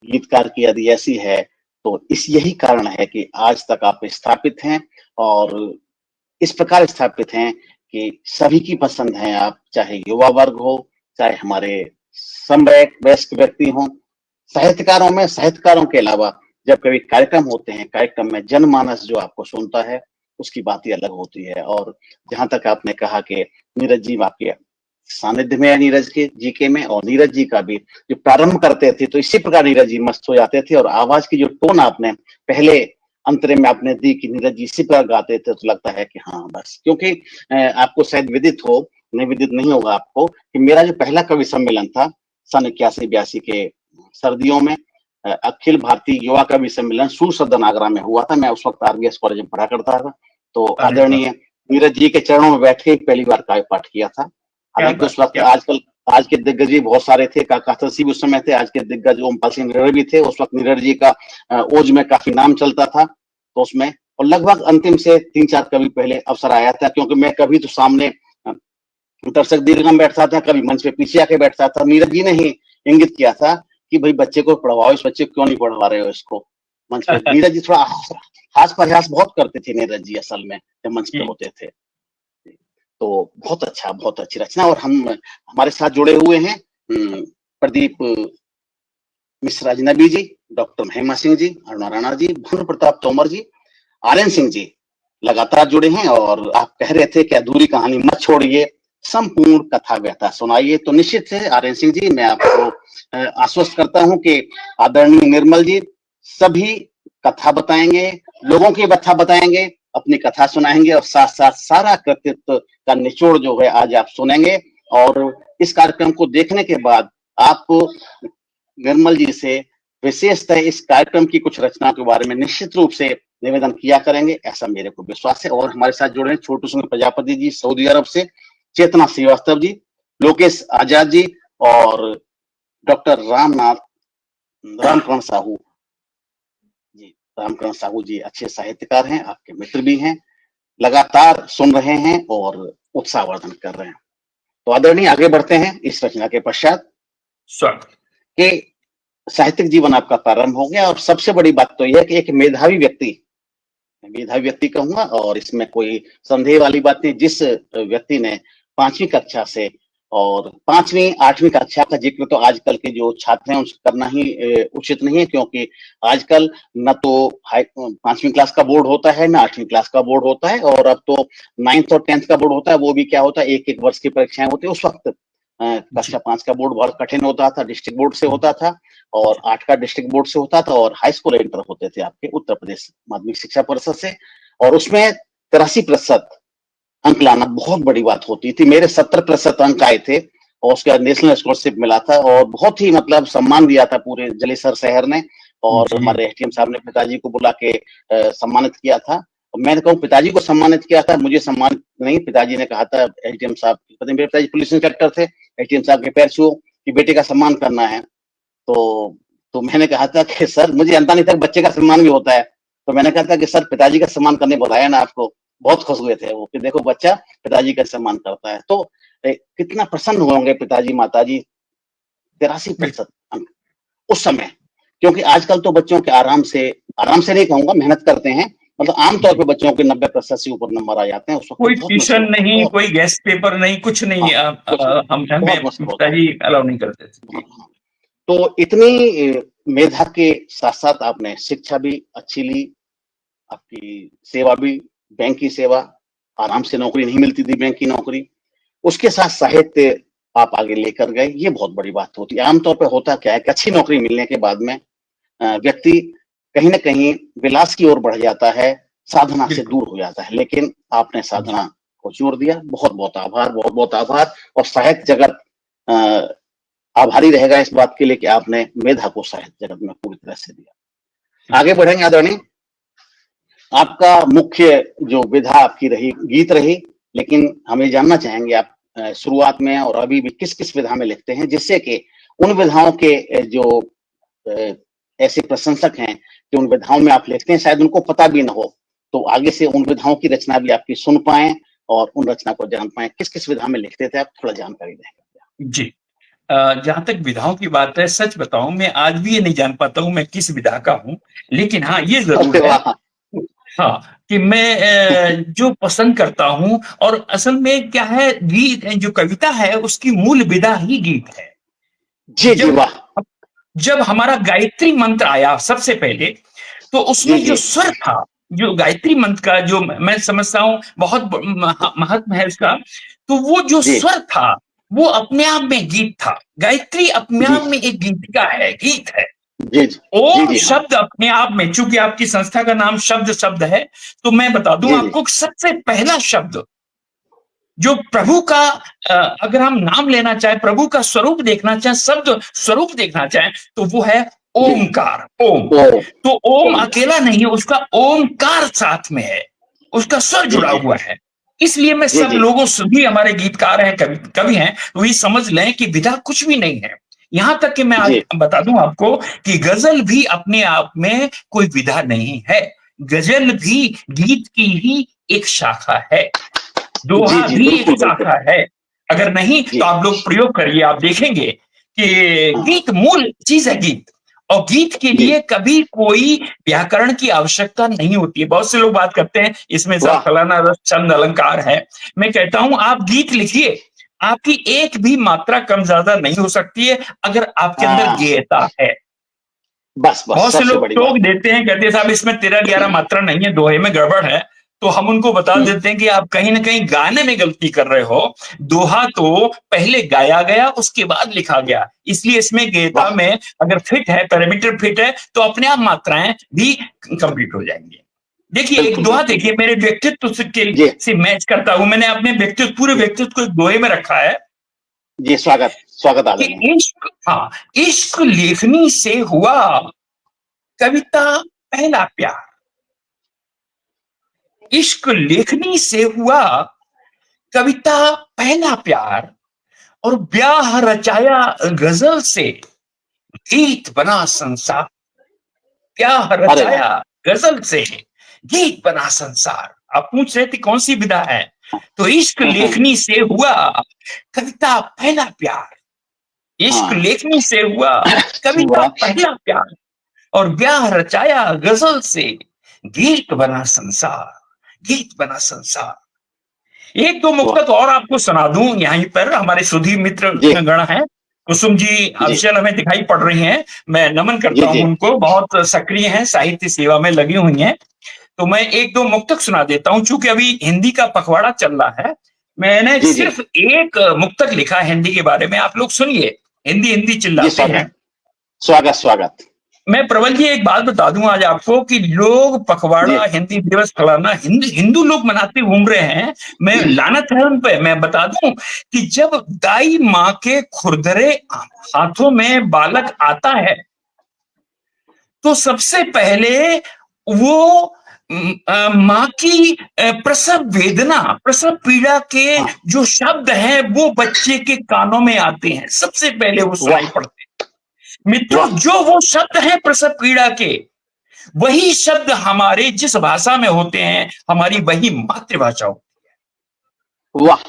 गीतकार की यदि ऐसी है तो यही कारण है कि आज तक आप स्थापित हैं, और इस प्रकार स्थापित हैं कि सभी की पसंद है आप, चाहे युवा वर्ग हो, चाहे हमारे समवयस्क व्यक्ति हों। साहित्यकारों के अलावा जब कभी कार्यक्रम होते हैं, कार्यक्रम में जनमानस जो आपको सुनता है, उसकी बात ही अलग होती है। और जहां तक आपने कहा कि नीरज जी आपके सानिध्य में है, नीरज के जी के में, और नीरज जी का भी जो प्रारंभ करते थे तो इसी प्रकार नीरज जी मस्त हो जाते थे। और आवाज की जो टोन आपने पहले अंतरे में आपने दी कि नीरज जी इसी प्रकार गाते थे, तो लगता है कि हाँ बस, क्योंकि आपको शायद विदित हो, नहीं विदित नहीं होगा आपको, कि मेरा जो पहला कवि सम्मेलन था सन 81-82 के सर्दियों में, अखिल भारतीय युवा कवि सम्मेलन सूर सदन आगरा में हुआ था। मैं उस वक्त आरबीएस कॉलेज में पढ़ा करता था। तो अरे वाह, आदरणीय नीरज जी के चरणों में बैठ के पहली बार काव्य पाठ किया था। क्या हालांकि बात उस वक्त क्या आज के दिग्गज भी बहुत सारे थे, काका तसी भी उस समय थे, आज के दिग्गज ओमपाल सिंह निरर भी थे। उस वक्त निरर जी का ओज में काफी नाम चलता था, तो उसमें और लगभग अंतिम से 3-4 कवि पहले अवसर आया था, क्योंकि मैं कभी तो सामने दर्शक दीर्घ में बैठता था, कभी मंच पे पीछे आके बैठता था। नीरज जी ने ही इंगित किया था कि भाई बच्चे को पढ़वाओ, इस बच्चे को क्यों नहीं पढ़वा रहे हो इसको मंच पे। नीरज जी थोड़ा हास प्रयास बहुत करते थे नीरज जी असल में, जब मंच पे जी, होते थे। तो बहुत अच्छा, बहुत अच्छी रचना। और हम हमारे साथ जुड़े हुए हैं प्रदीप मिश्रा अजनबी जी, डॉक्टर महिमा सिंह जी, अरुणा राणा जी, भानु प्रताप तोमर जी, आर्यन सिंह जी लगातार जुड़े हैं। और आप कह रहे थे कि अधूरी कहानी मत छोड़िए, संपूर्ण कथा व्यथा सुनाइए। तो निश्चित से आर्यन सिंह जी, मैं आपको आश्वस्त करता हूं कि आदरणीय निर्मल जी सभी कथा बताएंगे, लोगों की व्यथा बताएंगे, अपनी कथा सुनाएंगे, और साथ साथ सारा कृतित्व का निचोड़ जो है आज आप सुनेंगे। और इस कार्यक्रम को देखने के बाद आप निर्मल जी से विशेषतः इस कार्यक्रम की कुछ रचना के बारे में निश्चित रूप से निवेदन किया करेंगे, ऐसा मेरे को विश्वास है। और हमारे साथ जुड़े हैं छोटू सिंह प्रजापति जी सऊदी अरब से, चेतना श्रीवास्तव जी, लोकेश आजाद जी, और डॉक्टर रामकरण साहू जी। रामकरण साहू जी अच्छे साहित्यकार हैं, आपके मित्र भी हैं, लगातार सुन रहे हैं और उत्साहवर्धन कर रहे हैं। तो आदरणीय आगे बढ़ते हैं इस रचना के पश्चात स्वागत। कि साहित्यिक जीवन आपका प्रारंभ हो गया। और सबसे बड़ी बात तो यह है कि एक मेधावी व्यक्ति कहूंगा, और इसमें कोई संदेह वाली बात नहीं। जिस व्यक्ति ने 5वीं कक्षा से, और 5वीं 8वीं कक्षा का जिक्र तो आजकल के जो छात्र हैं उनसे करना ही उचित नहीं है, क्योंकि आजकल न तो 5वीं क्लास का बोर्ड होता है, न 8वीं क्लास का बोर्ड होता है, और अब तो 9th और 10th का बोर्ड होता है। वो भी क्या होता है, एक वर्ष की परीक्षाएं होती है। उस वक्त कक्षा 5 का बोर्ड बहुत कठिन होता था, डिस्ट्रिक्ट बोर्ड से होता था, और 8 का डिस्ट्रिक्ट बोर्ड से होता था, और हाई स्कूल इंटर होते थे आपके उत्तर प्रदेश माध्यमिक शिक्षा परिषद से। और उसमें 83% अंक लाना बहुत बड़ी बात होती थी। मेरे 70% अंक आए थे, और उसके बाद नेशनल स्कॉलरशिप मिला था, और बहुत ही मतलब सम्मान दिया था पूरे जलेसर शहर ने। और जी, हमारे एसडीएम साहब ने पिताजी को बुला के सम्मानित किया था। मैंने कहूँ पिताजी को सम्मानित किया था, मुझे सम्मान नहीं। पिताजी ने कहा था एसडीएम साहब, मेरे पिताजी पुलिस इंस्पेक्टर थे, एसडीएम साहब के पैर छुओ कि बेटे का सम्मान करना है। तो मैंने कहा था कि सर, मुझे जानता नहीं था बच्चे का सम्मान भी होता है। तो मैंने कहा था कि सर, पिताजी का सम्मान करने बुलाया ना आपको। बहुत खुश हुए थे वो कि देखो बच्चा पिताजी का सम्मान करता है। तो कितना प्रसन्न होंगे पिताजी माताजी। 83% अंक उस समय, क्योंकि आजकल तो बच्चों के आराम से नहीं कहूंगा, मेहनत करते हैं, मतलब आमतौर जी। पे बच्चों के 90% से ऊपर नंबर आ जाते हैं। उस वक्त कोई बहुत ट्यूशन मुश्किल था, नहीं, बहुत कोई गेस्ट पेपर नहीं, कुछ नहीं। हाँ, कुछ नहीं, हम हमें बहुत मुश्किल होता पिताजी अलाउ नहीं करते थे। था। जी, हाँ। तो इतनी मेधा के साथ साथ आपने शिक्षा भी अच्छी ली, आपकी सेवा भी, बैंक की सेवा, आराम से नौकरी नहीं मिलती थी बैंक की नौकरी, उसके साथ साहित्य आप आगे लेकर गए, ये बहुत बड़ी बात होती है। आमतौर पे होता क्या है कि अच्छी नौकरी मिलने के बाद में व्यक्ति कहीं ना कहीं विलास की ओर बढ़ जाता है, साधना से बिल्कुल। दूर हो जाता है। लेकिन आपने जी, साधना को जोड़ दिया, बहुत बहुत आभार, बहुत बहुत आभार। और साहित्य जगत आभारी रहेगा इस बात के लिए कि आपने मेधा को साहित्य जगत में पूरी तरह से दिया। जी, आगे बढ़ेंगे आदरणीय। आपका मुख्य जो विधा आपकी रही गीत रही, लेकिन हम ये जानना चाहेंगे आप शुरुआत में और अभी भी किस किस विधा में लिखते हैं, जिससे कि उन विधाओं के जो ऐसे प्रशंसक हैं कि उन विधाओं में आप लिखते हैं, शायद उनको पता भी ना हो, तो आगे से उन विधाओं की रचना भी आपकी सुन पाए और उन रचना को जान पाए। किस किस विधा में लिखते थे आप, थोड़ा जानकारी दें। जी। जहाँ तक विधाओं की बात है, सच बताऊं मैं आज भी ये नहीं जान पाता हूँ मैं किस विधा का हूँ। लेकिन हाँ, ये जरूर अरे है वाह। हाँ, कि मैं जो पसंद करता हूँ, और असल में क्या है, गीत जो कविता है उसकी मूल विधा ही गीत है। जी जी, जब वाह। जब हमारा गायत्री मंत्र आया सबसे पहले, तो जी उसमें जो जी स्वर था, जो गायत्री मंत्र का जो मैं समझता हूँ बहुत महत्व है उसका, तो वो जो जी स्वर था वो अपने आप में गीत था। गायत्री अपने जी आप में एक गीतिका है, गीत है। जी जी जी ओम जी, हाँ। शब्द अपने आप में, चूंकि आपकी संस्था का नाम शब्द है, तो मैं बता दूं जी जी, आपको कि सबसे पहला शब्द जो प्रभु का, अगर हम नाम लेना चाहें, प्रभु का स्वरूप देखना चाहें, शब्द स्वरूप देखना चाहें, तो वो है जी। ओमकार, ओम। ओ तो ओम ओमकार। अकेला नहीं है, उसका ओमकार साथ में है, उसका स्वर जी जुड़ा जी हुआ है। इसलिए मैं जी सब जी, लोगों से भी, हमारे गीतकार हैं, कवि हैं, तो ये समझ लें कि विधा कुछ भी नहीं है। यहां तक कि मैं आज जी बता दूं आपको कि गजल भी अपने आप में कोई विधा नहीं है। गजल भी गीत की ही एक शाखा है, जी दोहा जी, भी एक बिल्कुल बिल्कुल। शाखा है। अगर नहीं जी, तो आप लोग प्रयोग करिए, आप देखेंगे कि हाँ। गीत मूल चीज है, गीत। और गीत के जी, लिए कभी कोई व्याकरण की आवश्यकता नहीं होती है। बहुत से लोग बात करते हैं इसमें सब वाह। फलाना रस छंद अलंकार है। मैं कहता हूं आप गीत लिखिए, आपकी एक भी मात्रा कम ज्यादा नहीं हो सकती है, अगर आपके अंदर हाँ, गेयता है। बस बस, बहुत से सबसे लोग बड़ी बात। टोक देते हैं, कहते हैं साहब इसमें 13-11 मात्रा नहीं है, दोहे में गड़बड़ है। तो हम उनको बता हम्म, देते हैं कि आप कहीं ना कहीं गाने में गलती कर रहे हो। दोहा तो पहले गाया गया, उसके बाद लिखा गया, इसलिए इसमें गेयता वाह। में अगर फिट है, पैरामीटर फिट है, तो अपने आप मात्राएं भी कंप्लीट हो जाएंगी। देखिए एक बिल्कुल दोहा बिल्कुल देखिए, मेरे व्यक्तित्व जी से मैच करता हूं। मैंने अपने व्यक्तित्व, पूरे जी व्यक्तित्व को एक दोहे में रखा है जी, स्वागत स्वागत कि आदरणीय। इश्क, हाँ, इश्क लेखनी से हुआ कविता पहला प्यार। इश्क लेखनी से हुआ कविता पहला प्यार, और ब्याह रचाया गजल से, गीत बना संसार। ब्याह अरे वाह। रचाया गजल से, गीत बना संसार। आप पूछ रहे थे कौन सी विधा है, तो इश्क लेखनी से हुआ कविता पहला प्यार। इश्क हाँ, लेखनी से हुआ कविता वाह। पहला प्यार, और ब्याह रचाया गजल से, गीत बना संसार, गीत बना संसार। एक दो वाह। मुक्तक और आपको सुना दूं यहीं पर। हमारे सुधीर मित्र जी गण हैं, कुसुम जी जी अविचल हमें दिखाई पड़ रही हैं, मैं नमन जी करता हूं जी उनको, बहुत सक्रिय हैं, साहित्य सेवा में लगी हुई हैं। तो मैं एक दो मुक्तक सुना देता हूं, चूंकि अभी हिंदी का पखवाड़ा चल रहा है। मैंने जी जी सिर्फ एक मुक्तक लिखा है हिंदी के बारे में, आप लोग सुनिए। हिंदी हिंदी जी, चिल्लाते हैं। स्वागत स्वागत स्वागत। मैं प्रबल जी एक बात बता दूं आज आपको कि लोग जी पखवाड़ा, हिंदी दिवस फलाना हिंदू लोग मनाते घूम रहे हैं। मैं लानत है उन पे। मैं बता दूं कि जब दाई माँ के खुरदरे हाथों में बालक आता है, तो सबसे पहले वो माँ की प्रसव वेदना, प्रसव पीड़ा के हाँ, जो शब्द हैं वो बच्चे के कानों में आते हैं, सबसे पहले वो सुनाई वाह पड़ते हैं। मित्रों, वाह जो वो शब्द हैं प्रसव पीड़ा के, वही शब्द हमारे जिस भाषा में होते हैं, हमारी वही मातृभाषा हो। वाह।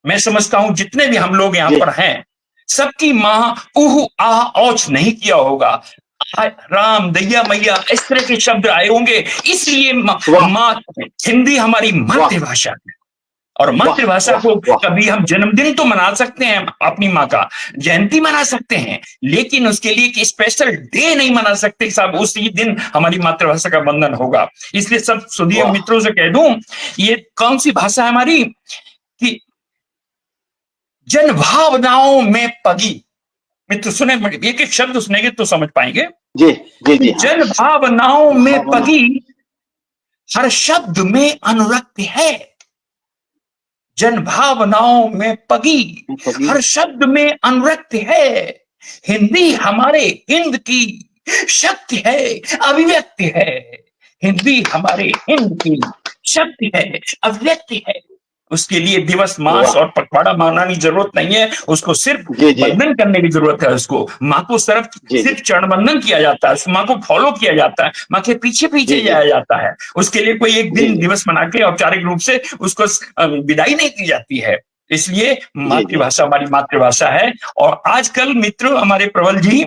मैं समझता हूं जितने भी हम लोग यहां जी, पर हैं, सबकी मां उह आह औच नहीं किया होगा। राम दैया मैया इस तरह के शब्द आए होंगे, इसलिए वाह माँ हिंदी हमारी वाह मातृभाषा है। और वाह मातृभाषा वाह को वाह। कभी हम जन्मदिन तो मना सकते हैं, अपनी माँ का जयंती मना सकते हैं, लेकिन उसके लिए कि स्पेशल डे नहीं मना सकते साहब, उसी दिन हमारी मातृभाषा का बंधन होगा। इसलिए सब सुधीर वाह मित्रों से कह दूं, ये कौन सी भाषा है हमारी कि जन भावनाओं में पगी। मित्र सुने, एक एक शब्द सुनेंगे तो समझ पाएंगे। जी जी जी, हाँ। जन भावनाओं में भावना। पगी, हर शब्द में अनुरक्ति है। जन भावनाओं में पगी, पगी। हर शब्द में अनुरक्ति है। हिंदी हमारे हिंद की शक्ति है, अभिव्यक्ति है। हिंदी हमारे हिंद की शक्ति है, अभिव्यक्ति है। उसके लिए दिवस, मास वाह। और पखवाड़ा मनाने की जरूरत नहीं है, उसको सिर्फ जी जी बंधन करने की जरूरत है। उसको माँ को सिर्फ जी जी सिर्फ चरण बंधन किया जाता है, उस माँ को फॉलो किया जाता है, माँ के पीछे जी पीछे जी जाया जाता है। उसके लिए कोई एक जी दिन जी दिवस मना के औपचारिक रूप से उसको विदाई नहीं दी जाती है। इसलिए जी जी मातृभाषा हमारी मातृभाषा है। और आजकल मित्र हमारे प्रबल जी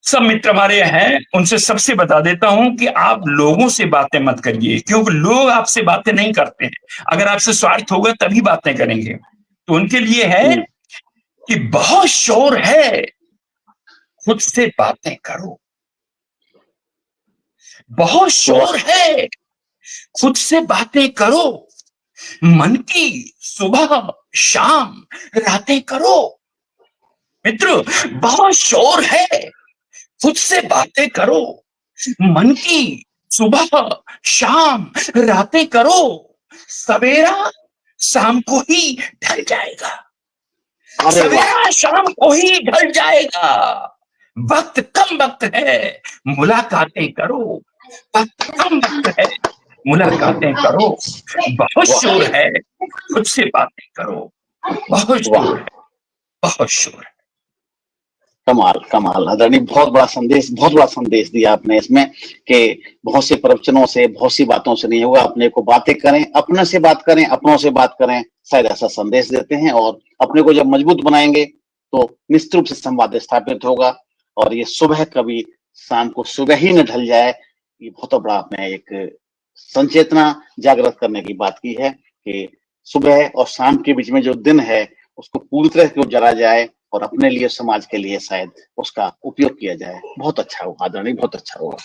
सब मित्र हमारे हैं, उनसे सबसे बता देता हूं कि आप लोगों से बातें मत करिए, क्योंकि लोग आपसे बातें नहीं करते हैं। अगर आपसे स्वार्थ होगा तभी बातें करेंगे। तो उनके लिए है कि बहुत शोर है, खुद से बातें करो। बहुत शोर है, खुद से बातें करो। मन की सुबह शाम रातें करो। मित्र, बहुत शोर है, खुद से बातें करो। मन की सुबह शाम रातें करो। सवेरा शाम को ही ढल जाएगा। अरे वाह, सवेरा शाम को ही ढल जाएगा। वक्त कम वक्त है, मुलाकातें करो। वक्त कम वक्त है, मुलाकातें करो। बहुत वाह, शोर है, खुद से बातें करो। बहुत वाह, शोर है, बहुत शोर है। कमाल कमाल आदरणीय, बहुत बड़ा संदेश दिया आपने इसमें कि बहुत से प्रवचनों से, बहुत सी बातों से नहीं होगा। अपने को बातें करें, अपने से बात करें, अपनों से बात करें, शायद ऐसा संदेश देते हैं। और अपने को जब मजबूत बनाएंगे तो निश्चित रूप से संवाद स्थापित होगा। और ये सुबह कभी शाम को सुबह ही न ढल जाए, ये बहुत बड़ा आपने एक संचेतना जागृत करने की बात की है कि सुबह और शाम के बीच में जो दिन है उसको पूरी तरह से उजाला जाए और अपने लिए, समाज के लिए शायद उसका उपयोग किया जाए। बहुत अच्छा हुआ आदरणीय, बहुत अच्छा हुआ।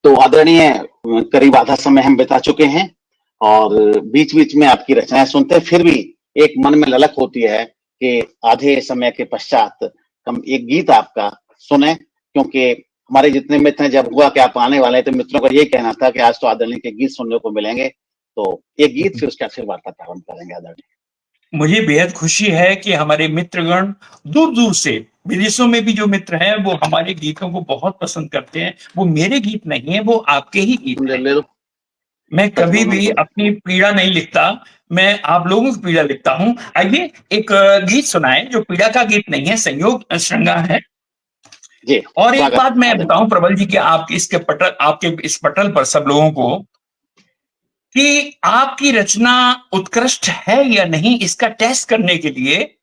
तो आदरणीय, करीब आधा समय हम बिता चुके हैं और बीच बीच में आपकी रचनाएं सुनते हैं, फिर भी एक मन में ललक होती है कि आधे समय के पश्चात हम एक गीत आपका सुने, क्योंकि हमारे जितने मित्र हैं, जब हुआ कि आप आने वाले हैं तो मित्रों का यही कहना था कि आज तो आदरणीय के गीत सुनने को मिलेंगे। तो एक गीत, फिर उसका फिर वार्ता प्रारंभ करेंगे आदरणीय। मुझे बेहद खुशी है कि हमारे मित्रगण दूर दूर से, विदेशों में भी जो मित्र हैं वो हमारे गीतों को बहुत पसंद करते हैं। वो मेरे गीत नहीं है, वो आपके ही गीत ले हैं। ले लो। मैं कभी भी बिल्कुल। अपनी पीड़ा नहीं लिखता, मैं आप लोगों की पीड़ा लिखता हूं। आइए एक गीत सुनाएं जो पीड़ा का गीत नहीं है, संयोग श्रृंगार है। जी, और एक स्वागत बात मैं आदरणीय। बताऊं प्रबल जी कि आपके इस पटल पर सब लोगों को कि आपकी रचना उत्कृष्ट है या नहीं, इसका टेस्ट करने के लिए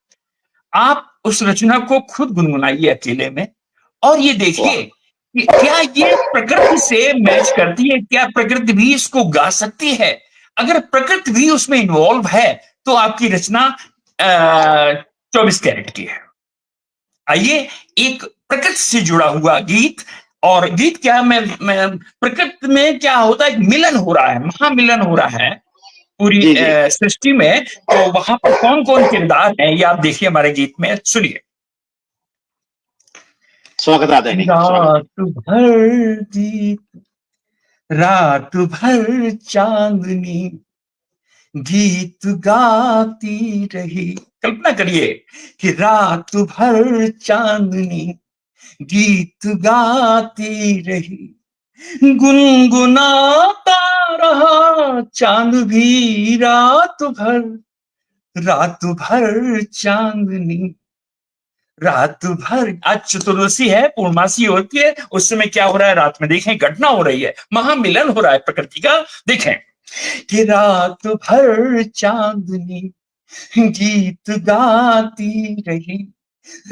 आप उस रचना को खुद गुनगुनाइए अकेले में, और ये वाह, देखिए कि क्या ये प्रकृति से मैच करती है, क्या प्रकृति भी इसको गा सकती है। अगर प्रकृति भी उसमें इन्वॉल्व है तो आपकी रचना 24 कैरेट की है। आइए एक प्रकृति से जुड़ा हुआ गीत। और गीत क्या, मैं प्रकृति में क्या होता है, एक मिलन हो रहा है, महामिलन हो रहा है पूरी जी जी, सृष्टि में। तो वहां पर कौन कौन किरदार हैं ये आप देखिए हमारे गीत में, सुनिए। स्वागत आदरणीय, स्वागत। रात भर गीत, रात भर चांदनी, गीत गाती रही। कल्पना करिए कि रात भर चांदनी गीत गाती रही, गुनगुनाता रहा चांद भी रात भर। रात भर चांदनी, रात भर। आज चतुर्दशी है, पूर्णमासी होती है, उस समय क्या हो रहा है रात में, देखें घटना हो रही है, महामिलन हो रहा है प्रकृति का। देखें कि रात भर चांदनी गीत गाती रही,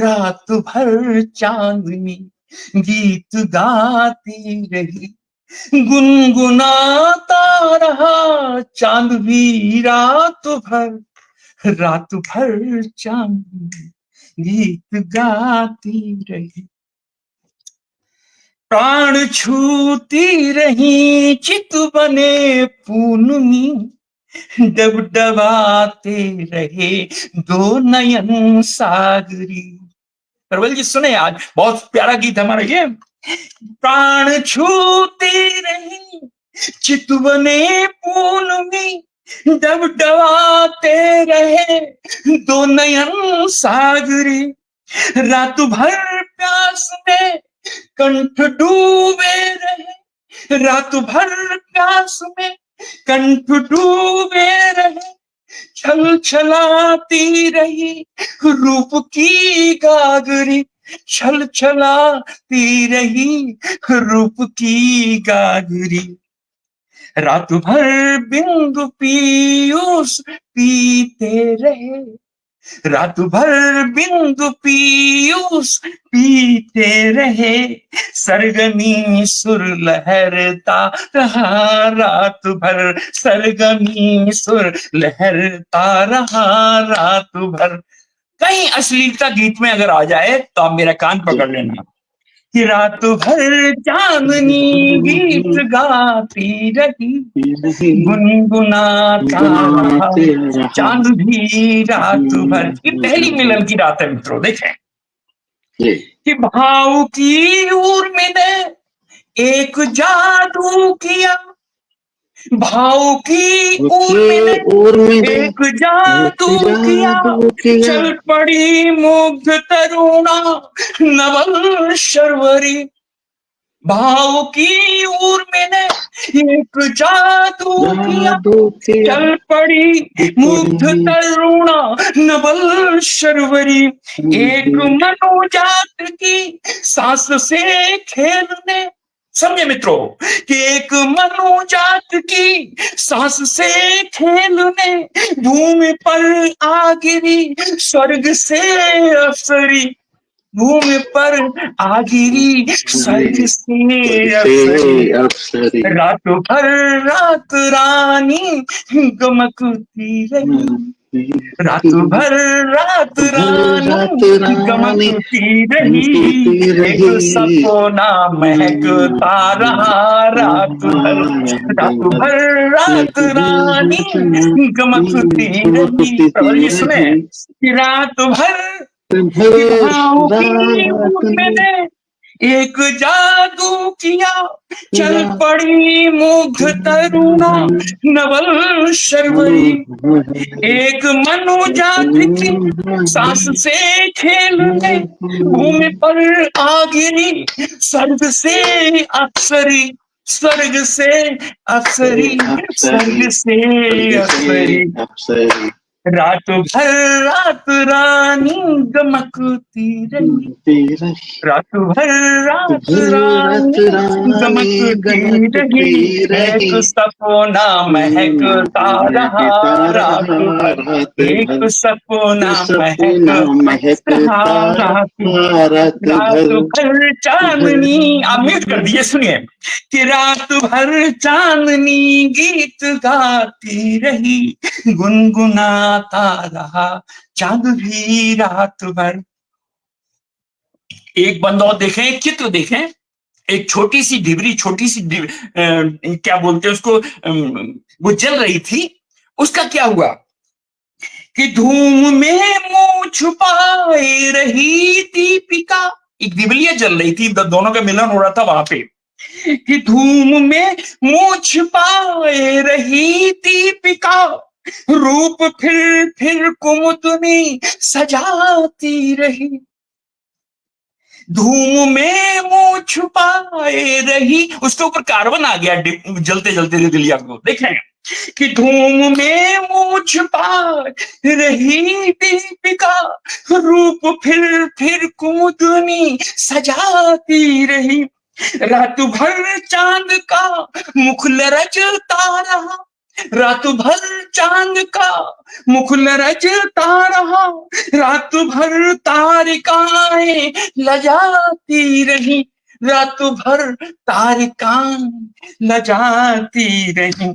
रात भर चांदनी गीत गाती रही, गुनगुनाता रहा चांद भी रात भर। रात भर चांदनी गीत गाती रही, प्राण छूती रही चित बने पूनमी, डबडबाते रहे दो नयन सागरी। प्रबल जी सुने, आज बहुत प्यारा गीत हमारा ये। प्राण छूती रही चित बने पूनमी, डबडबाते रहे दो नयन सागरी, रात भर प्यास में कंठ डूबे रहे, रात भर प्यास में कंठ डूबे रहे, छल छलाती रही रूप की गागरी, छल छलाती रही रूप की गागरी, रात भर बिंदु पीयूष पीते रहे, रात भर बिंदु पीयूष पियूष पीते रहे, सरगमी सुर लहरता रहा रात भर, सरगमी सुर लहरता रहा रात भर। कहीं अश्लीलता गीत में अगर आ जाए तो आप मेरा कान पकड़ लेना कि रात भर चांदनी गीत गाती रही, गुनगुनाता रहा चांद भी रात भर। ये पहली मिलन की रात है मित्रों। देखें कि भाव की ऊर्मी ने एक जादू किया, भाव की ऊर्मी ने एक जादू किया, चल पड़ी मुग्ध तरुणा नवल शर्वरी। भाव की ऊर्मी ने एक जादू किया, चल पड़ी मुग्ध तरुणा नवल शर्वरी। एक मनोजात की सांस से खेलने, समझे मित्रों कि एक मनोजात की सांस से खेलने भूमि पर आ गिरी स्वर्ग से अप्सरी, भूमि पर आ गिरी स्वर्ग से अप्सरी। रात भर रात रानी गमकती रही, रात भर रात रानी गमकती रही, एक सपना महकता रहा रात भर, रात भर रात रानी गमकती रही। प्रभु जी सुने कि रात भर मैंने एक जादू किया, चल पड़ी मुग्ध तरुणा नवल शर्वरी। एक मनोजात की सांस से खेलने भूमि पर आ गिरी स्वर्ग से अप्सरी, स्वर्ग से अप्सरी, स्वर्ग से अप्सरी। रात भर रात रानी गमकती रही, रात भर रात रानी गमकती रही, एक सपना महकता रहा रात भर, एक सपना महकता रहा रात भर चांदनी। आप म्यूट कर दिए, सुनिए कि रात भर चांदनी गीत गाती रही, गुनगुनाता रहा चांद भी रात भर। एक बंद और देखें, एक चित्र देखें, एक छोटी सी डिबरी, छोटी सी क्या बोलते हैं उसको, वो जल रही थी। उसका क्या हुआ कि धूम में मुंह छुपाए रही दीपिका, एक दिवलिया जल रही थी, दोनों का मिलन हो रहा था वहां पे, कि धूम में मुंह छुपाए रही दीपिका, रूप फिर कुमुदनी सजाती रही। धूम में मुंह छुपाए रही, उसके ऊपर कार्बन आ गया जलते जलते दिलिया को। देखें कि धूम में मुंह छुपाए रही दीपिका, रूप फिर कुमुदनी सजाती रही। रात भर चांद का मुख लरजता रहा, रात भर चांद का मुख लरजता रहा, रात भर तारिकाएं लजाती रही, रात भर तारिकाएं लजाती रही।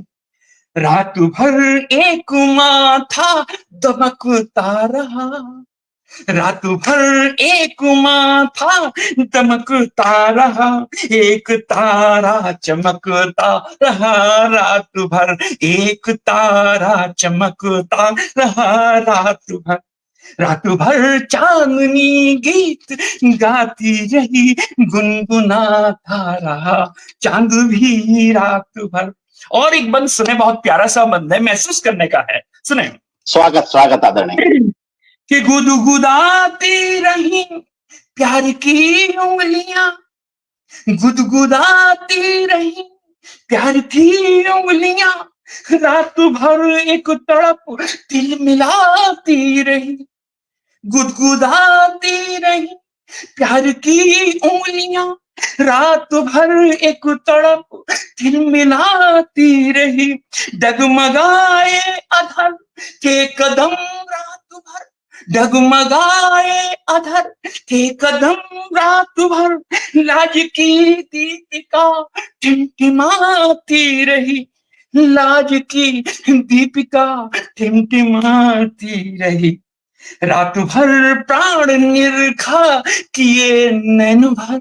रात भर एक माथा दमकता रहा, रात भर एक माथा दमकता रहा, एक तारा चमकता रहा रात भर, एक तारा चमकता रहा रात भर। रात भर चांदनी गीत गाती रही, गुनगुनाता रहा चांद भी रात भर। और एक बंद सुने, बहुत प्यारा सा बंद है, महसूस करने का है, सुने। स्वागत स्वागत आदरणीय। कि गुदगुदाती रही प्यार की उंगलियां, गुदगुदाती रही प्यार की उंगलियां, रात भर एक तड़प दिल मिलाती रही, गुदगुदाती रही प्यार की उंगलियां, रात भर एक तड़प दिल मिलाती रही। डगमगाए अधर के कदम रात भर, डगमगाए अधर थे कदम रात भर, लाज की दीपिका टिमटिमाती रही, लाज की दीपिका टिमटिमाती रही। रात भर प्राण निरखा किए नैन भर,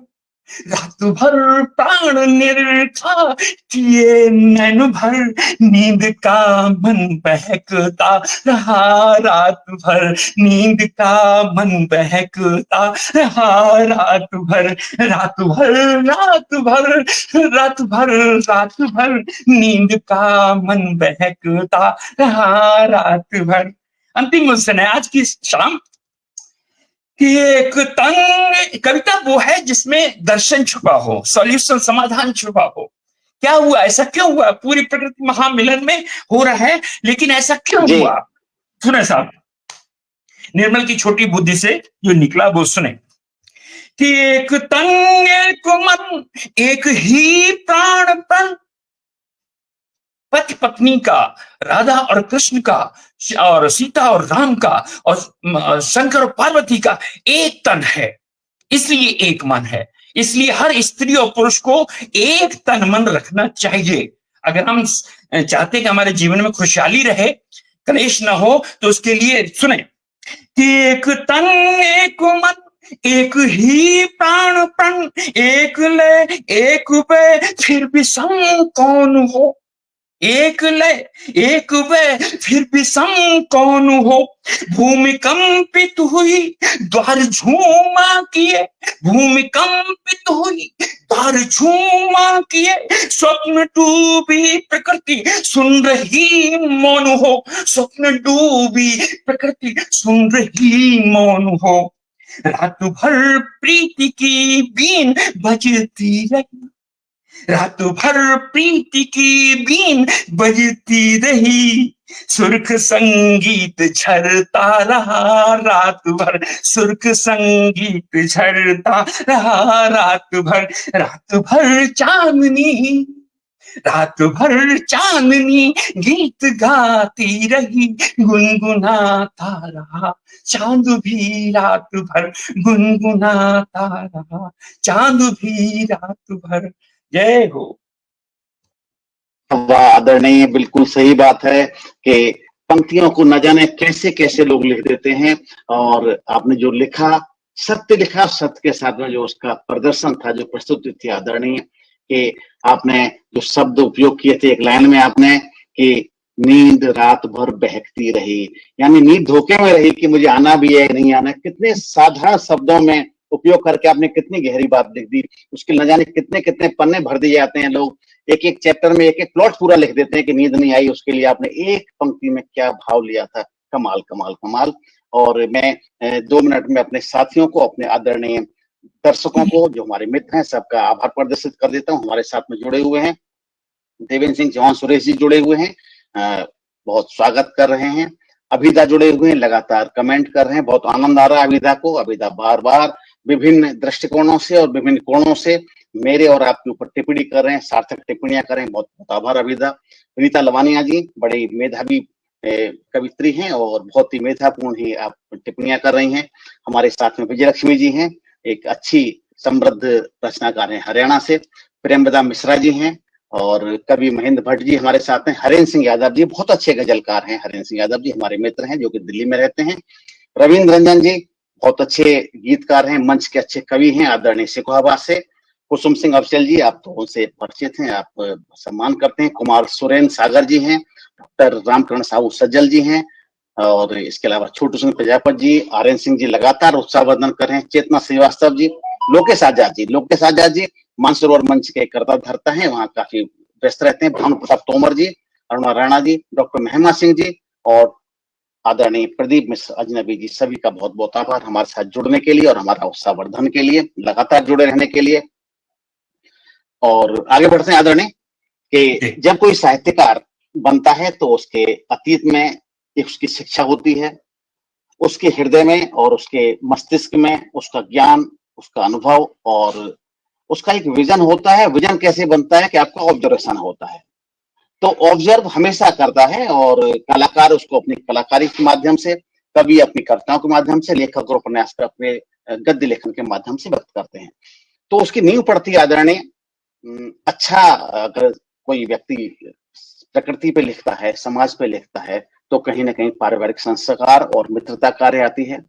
रात भर प्राण निरखा किए नैन भर, नींद का मन बहकता रहा रात भर, नींद का मन बहकता रहा रात भर, रात भर रात भर रात भर रात भर, नींद का मन बहकता रहा रात भर। अंतिम क्वेश्चन है आज की शाम कि एक तंग कविता वो है जिसमें दर्शन छुपा हो, सॉल्यूशन समाधान छुपा हो। क्या हुआ, ऐसा क्यों हुआ? पूरी प्रकृति महामिलन में हो रहा है, लेकिन ऐसा क्यों जी। हुआ? सुने साहब, निर्मल की छोटी बुद्धि से जो निकला वो सुने कि एक तंग एक मन एक ही प्राणपण, पति पत्नी का, राधा और कृष्ण का, और सीता और राम का, और शंकर और पार्वती का एक तन है, इसलिए एक मन है। इसलिए हर स्त्री और पुरुष को एक तन मन रखना चाहिए। अगर हम चाहते हैं कि हमारे जीवन में खुशहाली रहे, कलेश ना हो, तो उसके लिए सुने कि एक तन एक मन एक ही प्राणपण, एक लय एक वे फिर भी सम कौन हो, एक लय एक वे फिर भी सम कौन हो। भूमि कंपित हुई द्वार झूमा किए, भूमि कंपित हुई द्वार झूमा किए, स्वप्न डूबी प्रकृति सुन रही मौन हो, स्वप्न डूबी प्रकृति सुन रही मौन हो। रात भर प्रीति की बीन बजती रही, रात भर प्रीति की बीन बजती रही, सुर्ख संगीत झरता रहा रात भर, सुर्ख संगीत झरता रहा रात भर, रात भर चांदनी, रात भर चांदनी गीत गाती रही, गुनगुनाता रहा चांद भी रात भर, गुनगुनाता रहा चांद भी रात भर। जय हो। वाह आदरणीय, बिल्कुल सही बात है कि पंक्तियों को न जाने कैसे कैसे लोग लिख देते हैं, और आपने जो लिखा सत्य लिखा, सत्य के साथ में जो उसका प्रदर्शन था, जो प्रस्तुति थी आदरणीय, कि आपने जो शब्द उपयोग किए थे एक लाइन में आपने कि नींद रात भर बहकती रही, यानी नींद धोखे में रही कि मुझे आना भी है नहीं आना। कितने साधारण शब्दों में उपयोग करके आपने कितनी गहरी बात लिख दी, उसके न जाने कितने कितने पन्ने भर दिए जाते हैं लोग, एक एक चैप्टर में एक एक प्लॉट पूरा लिख देते हैं कि नींद नहीं आई, उसके लिए आपने एक पंक्ति में क्या भाव लिया था। कमाल कमाल कमाल। और मैं 2 मिनट में अपने साथियों को, अपने आदरणीय दर्शकों को जो हमारे मित्र हैं, सबका आभार प्रदर्शित कर देता हूँ। हमारे साथ में जुड़े हुए हैं देवेंद्र सिंह चौहान, सुरेश जी जुड़े हुए हैं, बहुत स्वागत कर रहे हैं। अभिदा जुड़े हुए हैं, लगातार कमेंट कर रहे हैं, बहुत आनंद आ रहा है अभिदा को। अभिदा बार बार विभिन्न दृष्टिकोणों से और विभिन्न कोणों से मेरे और आपके ऊपर टिप्पणी कर रहे हैं, सार्थक टिप्पणियां कर रहे हैं, बहुत बहुत आभार अभिदा। विनीता लवानिया जी बड़ी मेधावी कवित्री हैं और बहुत ही मेधापूर्ण ही आप टिप्पणियां कर रही हैं। हमारे साथ में विजय लक्ष्मी जी हैं, एक अच्छी समृद्ध रचनाकार हैं हरियाणा से। प्रेमदा मिश्रा जी हैं, और कवि महेंद्र भट्ट जी हमारे साथ हैं। हरेंद्र सिंह यादव जी बहुत अच्छे गजलकार हैं, हरेंद्र सिंह यादव जी हमारे मित्र हैं जो कि दिल्ली में रहते हैं। रविंद्र रंजन जी बहुत अच्छे गीतकार हैं, मंच के अच्छे कवि हैं, आदरणीय सिकोहाबाद से। कुसुम सिंह अफजल जी, आप तो उनसे परिचित हैं, आप सम्मान करते हैं। कुमार सुरेंद्र सागर जी हैं, डॉक्टर रामकरण साहू सज्जल जी हैं, और इसके अलावा छोटू सिंह प्रजापत जी, आर्यन सिंह जी लगातार उत्साहवर्धन कर रहे हैं। चेतना श्रीवास्तव जी, लोकेश आजाद जी मानसरोवर मंच के कर्ता धर्ता है, वहाँ काफी व्यस्त रहते हैं। भानु प्रताप तोमर जी, अरुणा राणा जी, डॉक्टर महिमा सिंह जी और आदरणीय प्रदीप मिश्र अजनबी जी, सभी का बहुत बहुत आभार हमारे साथ जुड़ने के लिए और हमारा उत्साहवर्धन के लिए, लगातार जुड़े रहने के लिए। और आगे बढ़ते हैं आदरणीय कि जब कोई साहित्यकार बनता है तो उसके अतीत में एक उसकी शिक्षा होती है, उसके हृदय में और उसके मस्तिष्क में उसका ज्ञान, उसका अनुभव और उसका एक विजन होता है। विजन कैसे बनता है कि आपका ऑब्जर्वेशन होता है, तो ऑब्जर्व हमेशा करता है और कलाकार उसको अपनी कलाकारी के माध्यम से कवि अपनी कविताओं के माध्यम से, लेखक और उपन्यासकार अपने गद्य लेखन के माध्यम से व्यक्त करते हैं। तो उसकी नींव पड़ती है आदरणीय अच्छा, अगर कोई व्यक्ति प्रकृति पे लिखता है, समाज पे लिखता है, तो कहीं ना कहीं पारिवारिक संस्कार और मित्रता कार्य आती है।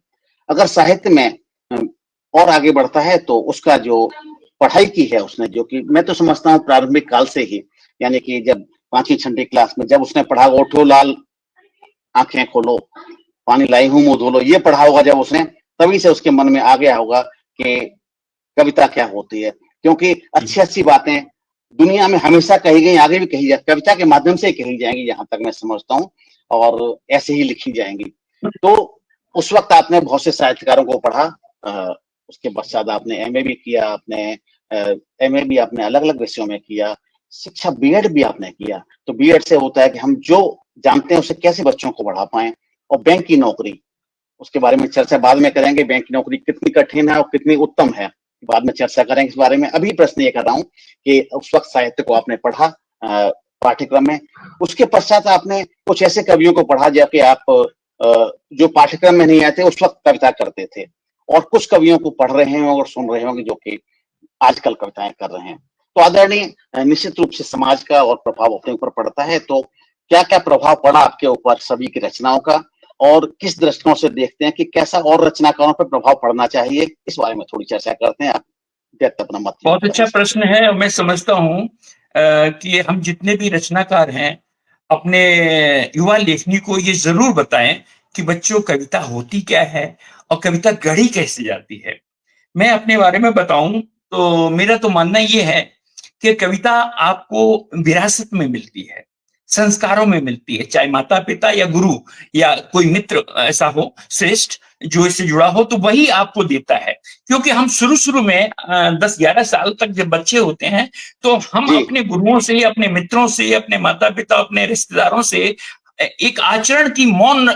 अगर साहित्य में और आगे बढ़ता है तो उसका जो पढ़ाई की है उसने, जो कि मैं तो समझता हूँ प्रारंभिक काल से ही, यानी कि जब 5वीं 6वीं क्लास में जब उसने पढ़ा उठो लाल आंखें खोलो, पानी लाई हूं मुंह धो लो, ये पढ़ा होगा जब उसने, तभी से उसके मन में आ गया होगा कि कविता क्या होती है। क्योंकि अच्छी अच्छी बातें दुनिया में हमेशा कही गई, आगे भी कही जाए, कविता के माध्यम से ही कही जाएंगी, जहां तक मैं समझता हूँ, और ऐसे ही लिखी जाएंगी। तो उस वक्त आपने बहुत से साहित्यकारों को पढ़ा, उसके पश्चात आपने एमए भी किया, आपने एमए भी आपने अलग अलग विषयों में किया, शिक्षा बीएड भी आपने किया। तो बीएड से होता है कि हम जो जानते हैं उसे कैसे बच्चों को बढ़ा पाए। और बैंक की नौकरी, उसके बारे में चर्चा बाद में करेंगे, बैंक की नौकरी कितनी कठिन है और कितनी उत्तम है, बाद में चर्चा करेंगे इस बारे में। अभी प्रश्न ये कर रहा हूँ कि उस वक्त साहित्य को आपने पढ़ा पाठ्यक्रम में, उसके पश्चात आपने कुछ ऐसे कवियों को पढ़ा जबकि आप जो पाठ्यक्रम में नहीं आते उस वक्त कविता करते थे, और कुछ कवियों को पढ़ रहे हैं और सुन रहे होंगे जो कि आजकल कविताएं कर रहे हैं। तो आदरणीय, निश्चित रूप से समाज का और प्रभाव अपने ऊपर पड़ता है। तो क्या क्या प्रभाव पड़ा आपके ऊपर सभी की रचनाओं का, और किस दृष्टिकोण से देखते हैं कि कैसा और रचनाकारों पर प्रभाव पड़ना चाहिए, इस बारे में थोड़ी चर्चा करते हैं। आप अपना मत। बहुत अच्छा प्रश्न है। मैं समझता हूँ कि हम जितने भी रचनाकार हैं अपने युवा लेखनी को ये जरूर बताएं कि बच्चों कविता होती क्या है और कविता गढ़ी कैसे जाती है। मैं अपने बारे में बताऊं तो मेरा तो मानना ये है कि कविता आपको विरासत में मिलती है, संस्कारों में मिलती है, चाहे माता पिता या गुरु या कोई मित्र ऐसा हो श्रेष्ठ जो इससे जुड़ा हो, तो वही आपको देता है। क्योंकि हम शुरू में 10-11 साल तक जब बच्चे होते हैं तो हम अपने गुरुओं से, अपने मित्रों से, अपने माता पिता, अपने रिश्तेदारों से एक आचरण की मौन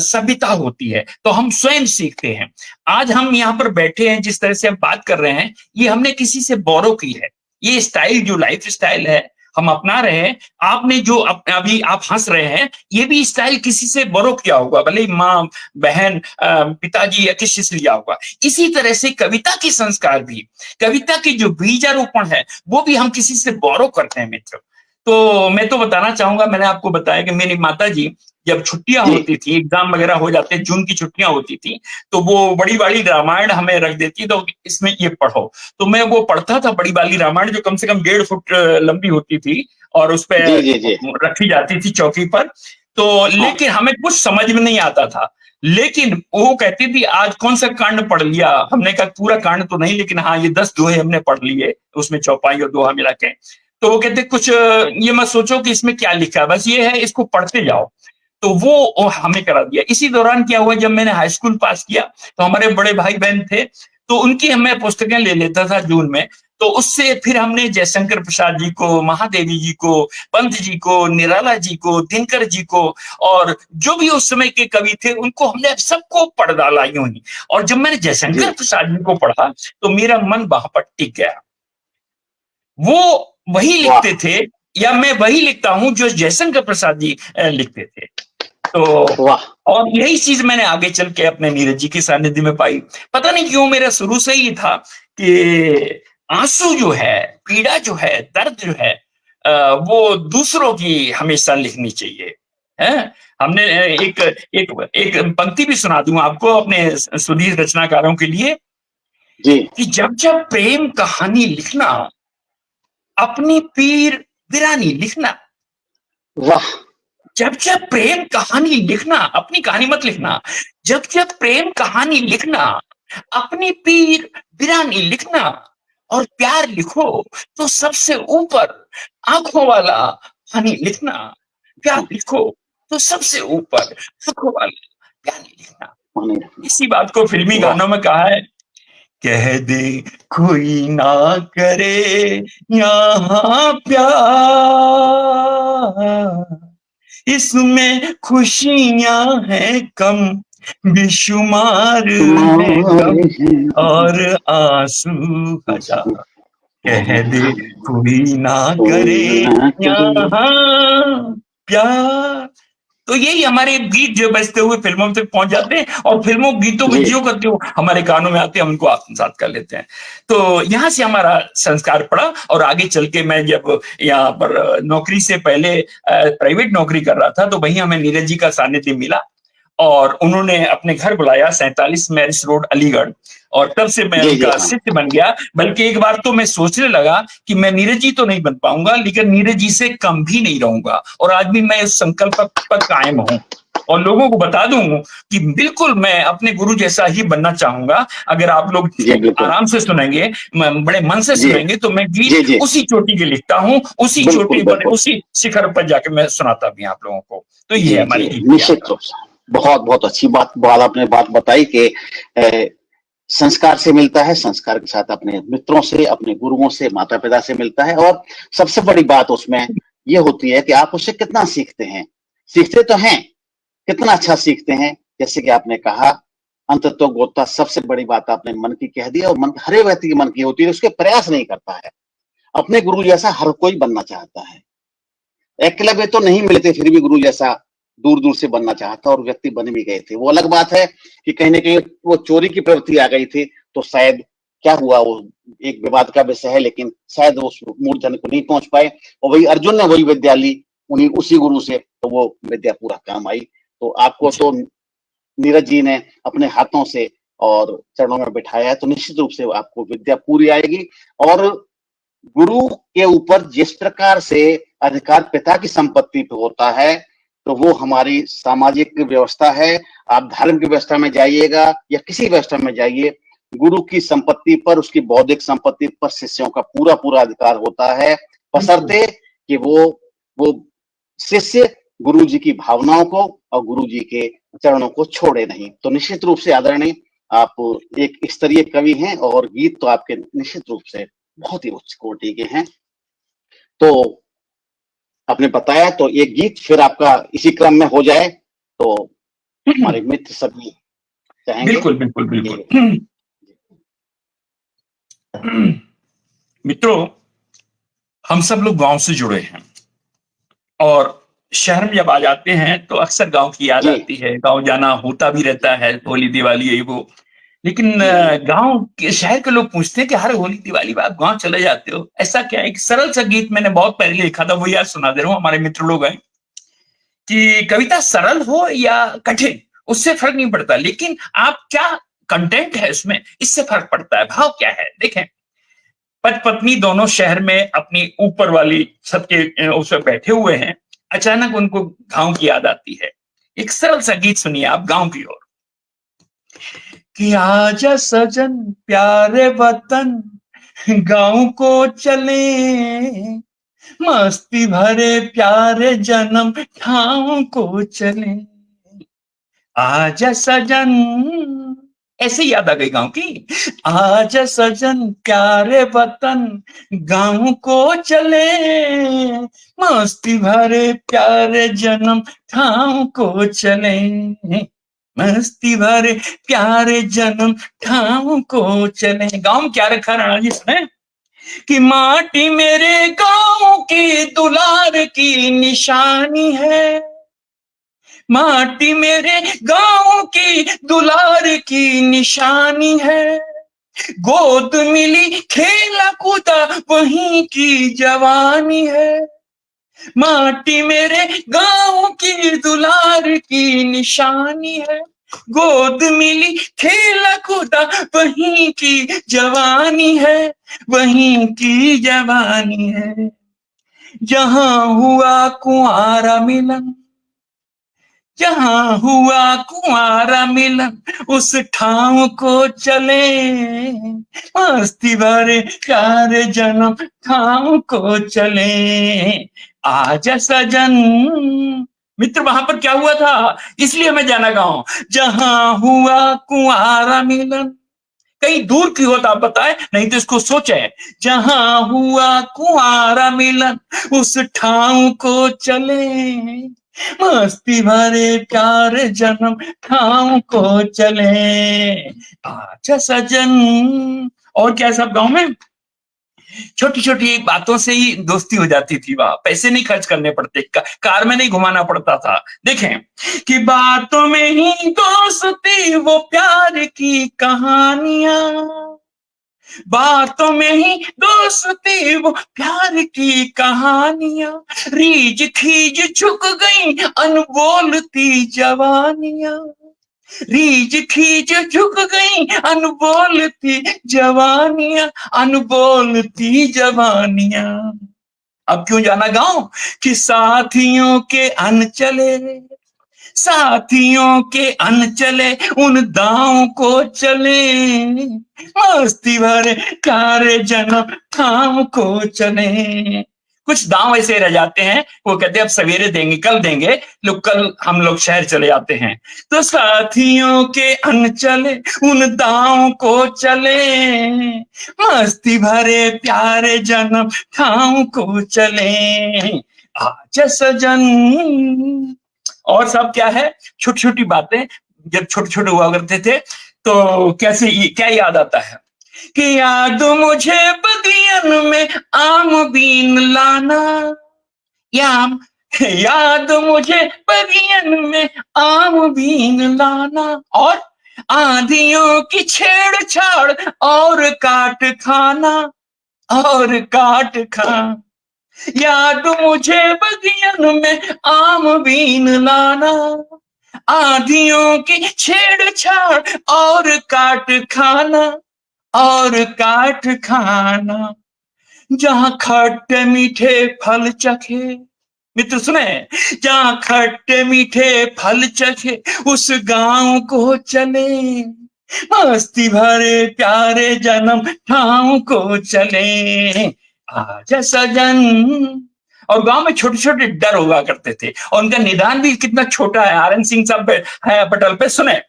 सभ्यता होती है, तो हम स्वयं सीखते हैं। आज हम यहाँ पर बैठे हैं, जिस तरह से हम बात कर रहे हैं, ये हमने किसी से बोरो की है। ये स्टाइल जो लाइफ स्टाइल है हम अपना रहे हैं, आपने जो अभी आप हंस रहे हैं, ये भी स्टाइल किसी से बोरो किया होगा, भले माँ बहन पिताजी या किसी से लिया होगा। इसी तरह से कविता के संस्कार भी, कविता की जो बीजारोपण है वो भी हम किसी से बोरो करते हैं मित्र। तो मैं तो बताना चाहूंगा, मैंने आपको बताया कि मेरी माता जी जब छुट्टियां होती थी, एग्जाम वगैरह हो जाते, जून की छुट्टियां होती थी, तो वो बड़ी वाली रामायण हमें रख देती, तो इसमें ये पढ़ो। तो मैं वो पढ़ता था, बड़ी वाली रामायण जो कम से कम 1.5 फुट लंबी होती थी और उस पर रखी जाती थी चौकी पर। तो लेकिन हमें कुछ समझ में नहीं आता था, लेकिन वो कहती थी आज कौन सा कांड पढ़ लिया। हमने कहा पूरा कांड तो नहीं, लेकिन हाँ ये 10 दोहे हमने पढ़ लिए, उसमें चौपाई और दोहा मिला के। तो वो कहते कुछ ये मत सोचो कि इसमें क्या लिखा है, बस ये है इसको पढ़ते जाओ। तो वो हमें करा दिया। इसी दौरान क्या हुआ, जब मैंने हाई स्कूल पास किया तो हमारे बड़े भाई बहन थे, तो उनकी मैं पुस्तकें ले लेता था जून में। तो उससे फिर हमने जयशंकर प्रसाद जी को, महादेवी जी को, पंत जी को, निराला जी को, दिनकर जी को, और जो भी उस समय के कवि थे उनको हमने सबको पढ़ डाला यूं ही। और जब मैंने जयशंकर प्रसाद जी को पढ़ा तो मेरा मन वहां पर टिक गया। वो वही लिखते थे या मैं वही लिखता हूं जो जयशंकर प्रसाद जी लिखते थे। तो और यही चीज मैंने आगे चल के अपने नीरज जी की सानिध्य में पाई। पता नहीं क्यों मेरा शुरू से ही था कि आंसू जो है, पीड़ा जो है, दर्द जो है, वो दूसरों की हमेशा लिखनी चाहिए। है हमने एक पंक्ति भी सुना दूं आपको अपने सुधीर रचनाकारों के लिए कि जब जब प्रेम कहानी लिखना, अपनी पीर बिरानी लिखना। वाह। जब जब प्रेम कहानी लिखना, अपनी कहानी मत लिखना, जब जब प्रेम कहानी लिखना, अपनी पीर बिरानी लिखना, और प्यार लिखो तो सबसे ऊपर आंखों वाला पानी लिखना। प्यार लिखो तो सबसे ऊपर आंखों वाला पानी लिखना। इसी बात को फिल्मी गानों में कहा है, कह दे कोई ना करे यहाँ प्यार, इसमें खुशियां हैं कम, बेशुमार है गम और आंसू हजार। कह दे कोई ना करे यहाँ प्यार, तो यही हमारे गीत जो बजते हुए फिल्मों तक पहुंच जाते हैं और फिल्मों गीतों को जी जियो करते हुए हमारे कानों में आते हैं, हम उनको आत्मसात कर लेते हैं। तो यहाँ से हमारा संस्कार पड़ा और आगे चल के मैं जब यहाँ पर नौकरी से पहले प्राइवेट नौकरी कर रहा था तो वहीं हमें नीरज जी का सानिध्य मिला और उन्होंने अपने घर बुलाया 47 मैरिज रोड अलीगढ़, और तब से मैं जी जी उनका हाँ शिष्य बन गया। बल्कि एक बार तो मैं सोचने लगा कि मैं नीरज जी तो नहीं बन पाऊंगा, लेकिन नीरज जी से कम भी नहीं रहूंगा, और आज भी मैं उस संकल्प पर कायम हूं और लोगों को बता दूं कि बिल्कुल मैं अपने गुरु जैसा ही बनना चाहूंगा। अगर आप लोग जी बिल्कुल आराम से सुनेंगे, बड़े मन से जी सुनेंगे, तो मैं जी गीत जी उसी चोटी के लिखता हूं, उसी बिल्कुल चोटी पर बिल्कुल उसी शिखर पर जाके मैं सुनाता भी आप लोगों को। तो ये जी है जी हमारी गीत की निश्चित यात्रा। रूप से बहुत बहुत अच्छी बात आपने बताई कि संस्कार से मिलता है, संस्कार के साथ अपने मित्रों से, अपने गुरुओं से, माता पिता से मिलता है, और सबसे बड़ी बात उसमें ये होती है कि आप उससे कितना सीखते हैं। सीखते तो हैं, कितना अच्छा सीखते हैं। जैसे कि आपने कहा, अंततो गोता, सबसे बड़ी बात आपने मन की कह दी, और मन हर एक व्यक्ति के मन की होती है, उसके प्रयास नहीं करता है। अपने गुरु जैसा हर कोई बनना चाहता है। एकलव्य तो नहीं मिलते, फिर भी गुरु जैसा दूर दूर से बनना चाहता, और व्यक्ति बन भी गए थे। वो अलग बात है कि कहीं ना कहीं वो चोरी की प्रवृत्ति आ गई थी, तो शायद क्या हुआ वो एक विवाद का विषय है, लेकिन शायद वो उस मूर्धन को नहीं पहुंच पाए, और वही अर्जुन ने वही विद्या ली उन्हीं उसी गुरु से, तो वो विद्या पूरा काम आई। तो आपको तो नीरज जी ने अपने हाथों से और चरणों में बिठाया है, तो निश्चित रूप से आपको विद्या पूरी आएगी। और गुरु के ऊपर जिस प्रकार से अधिकार पिता की संपत्ति पे होता है, तो वो हमारी सामाजिक व्यवस्था है। आप धर्म की व्यवस्था में जाइएगा या किसी व्यवस्था में जाइए, गुरु की संपत्ति पर, उसकी बौद्धिक संपत्ति पर शिष्यों का पूरा पूरा अधिकार होता है, बशर्ते कि वो शिष्य गुरु जी की भावनाओं को और गुरु जी के चरणों को छोड़े नहीं। तो निश्चित रूप से आदरणीय, आप एक स्तरीय कवि हैं, और गीत तो आपके निश्चित रूप से बहुत ही उच्च कोटि के हैं। तो आपने बताया, तो एक गीत फिर आपका इसी क्रम में हो जाए, तो हमारे मित्र सभी चाहेंगे बिल्कुल बिल्कुल कि बिल्कुल। मित्रों, हम सब लोग गांव से जुड़े हैं और शहर में जब आ जाते हैं तो अक्सर गांव की याद जी आती है। गांव जाना होता भी रहता है, होली दिवाली ये वो। लेकिन जी जी गांव के शहर के लोग पूछते हैं कि हर होली दिवाली में आप गांव चले जाते हो, ऐसा क्या है? एक सरल सा गीत मैंने बहुत पहले लिखा था, वो यार सुना दे रहा हूँ। हमारे मित्र लोग हैं कि कविता सरल हो या कठिन उससे फर्क नहीं पड़ता, लेकिन आप क्या कंटेंट है उसमें, इससे फर्क पड़ता है। भाव क्या है? देखें, पति पत्नी दोनों शहर में अपनी ऊपर वाली छत के उसमें बैठे हुए हैं। अचानक उनको गांव की याद आती है। एक सरल सा गीत सुनिए आप गांव की ओर। कि आजा सजन प्यारे वतन, गांव को चले, मस्ती भरे प्यारे जन्म ठाव को चले। आजा सजन, ऐसे याद आ गई गांव की। आजा सजन प्यारे वतन, गांव को चले, मस्ती भरे प्यारे जन्म ठाव को चले। मस्ती भरे प्यारे जन्म ठाव को चले। गांव में क्या रखा राणा जी सुने? कि माटी मेरे गांव की दुलार की निशानी है, माटी मेरे गांव की दुलार की निशानी है। गोद मिली खेला कूदा वहीं की जवानी है, माटी मेरे गांव की दुलार की निशानी है। गोद मिली खेला कूदा वहीं की जवानी है, वहीं की जवानी है। जहां हुआ कुंवारा मिलन, जहां हुआ कुंवारा मिलन, उस ठाव को चले, मस्ती भरे प्यारे जन्म ठाव को चले। आजा सजन। मित्र, वहां पर क्या हुआ था, इसलिए मैं जाना गांव। जहां हुआ कुंवारा मिलन, कहीं दूर की हो तो आप बताएं, नहीं तो इसको सोचें। जहां हुआ कुंवारा मिलन, उस ठाव को चले, मस्ती भरे प्यारे जन्म ठाव को चले। आजा सजन। और क्या सब गांव में? छोटी छोटी बातों से ही दोस्ती हो जाती थी। वहां पैसे नहीं खर्च करने पड़ते, कार में नहीं घुमाना पड़ता था। देखें कि बातों में ही दोस्ती, वो प्यार की कहानियां, बातों में ही दोस्ती, वो प्यार की कहानियां, रीझ खींच झुक गई अनबोलती जवानियां, रीझ खींच झुक गई अनबोलती जवानियां, अनबोलती जवानियां। अब क्यों जाना गांव कि साथियों के अनचले, साथियों के अनचले उन दांव को चले, मस्ती भरे प्यारे जन्म थाम को चले। कुछ दांव ऐसे रह जाते हैं, वो कहते हैं अब सवेरे देंगे, कल देंगे, लोग कल हम लोग शहर चले जाते हैं। तो साथियों के अनचले उन दांव को चले, मस्ती भरे प्यारे जन्म थाम को चले। आज सजन, और सब क्या है, छोटी छोटी बातें जब छोटे छोटे हुआ करते थे तो कैसे क्या याद आता है कि याद मुझे बगियन में आम बीन लाना, याद मुझे बगियन में आम बीन लाना, और आंधियों की छेड़छाड़ और काट खाना, और काट खाना। याद मुझे बगियन में आम बीन लाना, आंधियों की छेड़छाड़ और काट खाना, और काट खाना। जहां खट्टे मीठे फल चखे, मित्र सुने, जहां खट्टे मीठे फल चखे उस गांव को चले, मस्ती भरे प्यारे जन्म ठाव को चले। आज सजन। और गांव में छोटे छोटे डर हुआ करते थे, और उनका निदान भी कितना छोटा है। आर एन सिंह साहब है पटल पे, सुने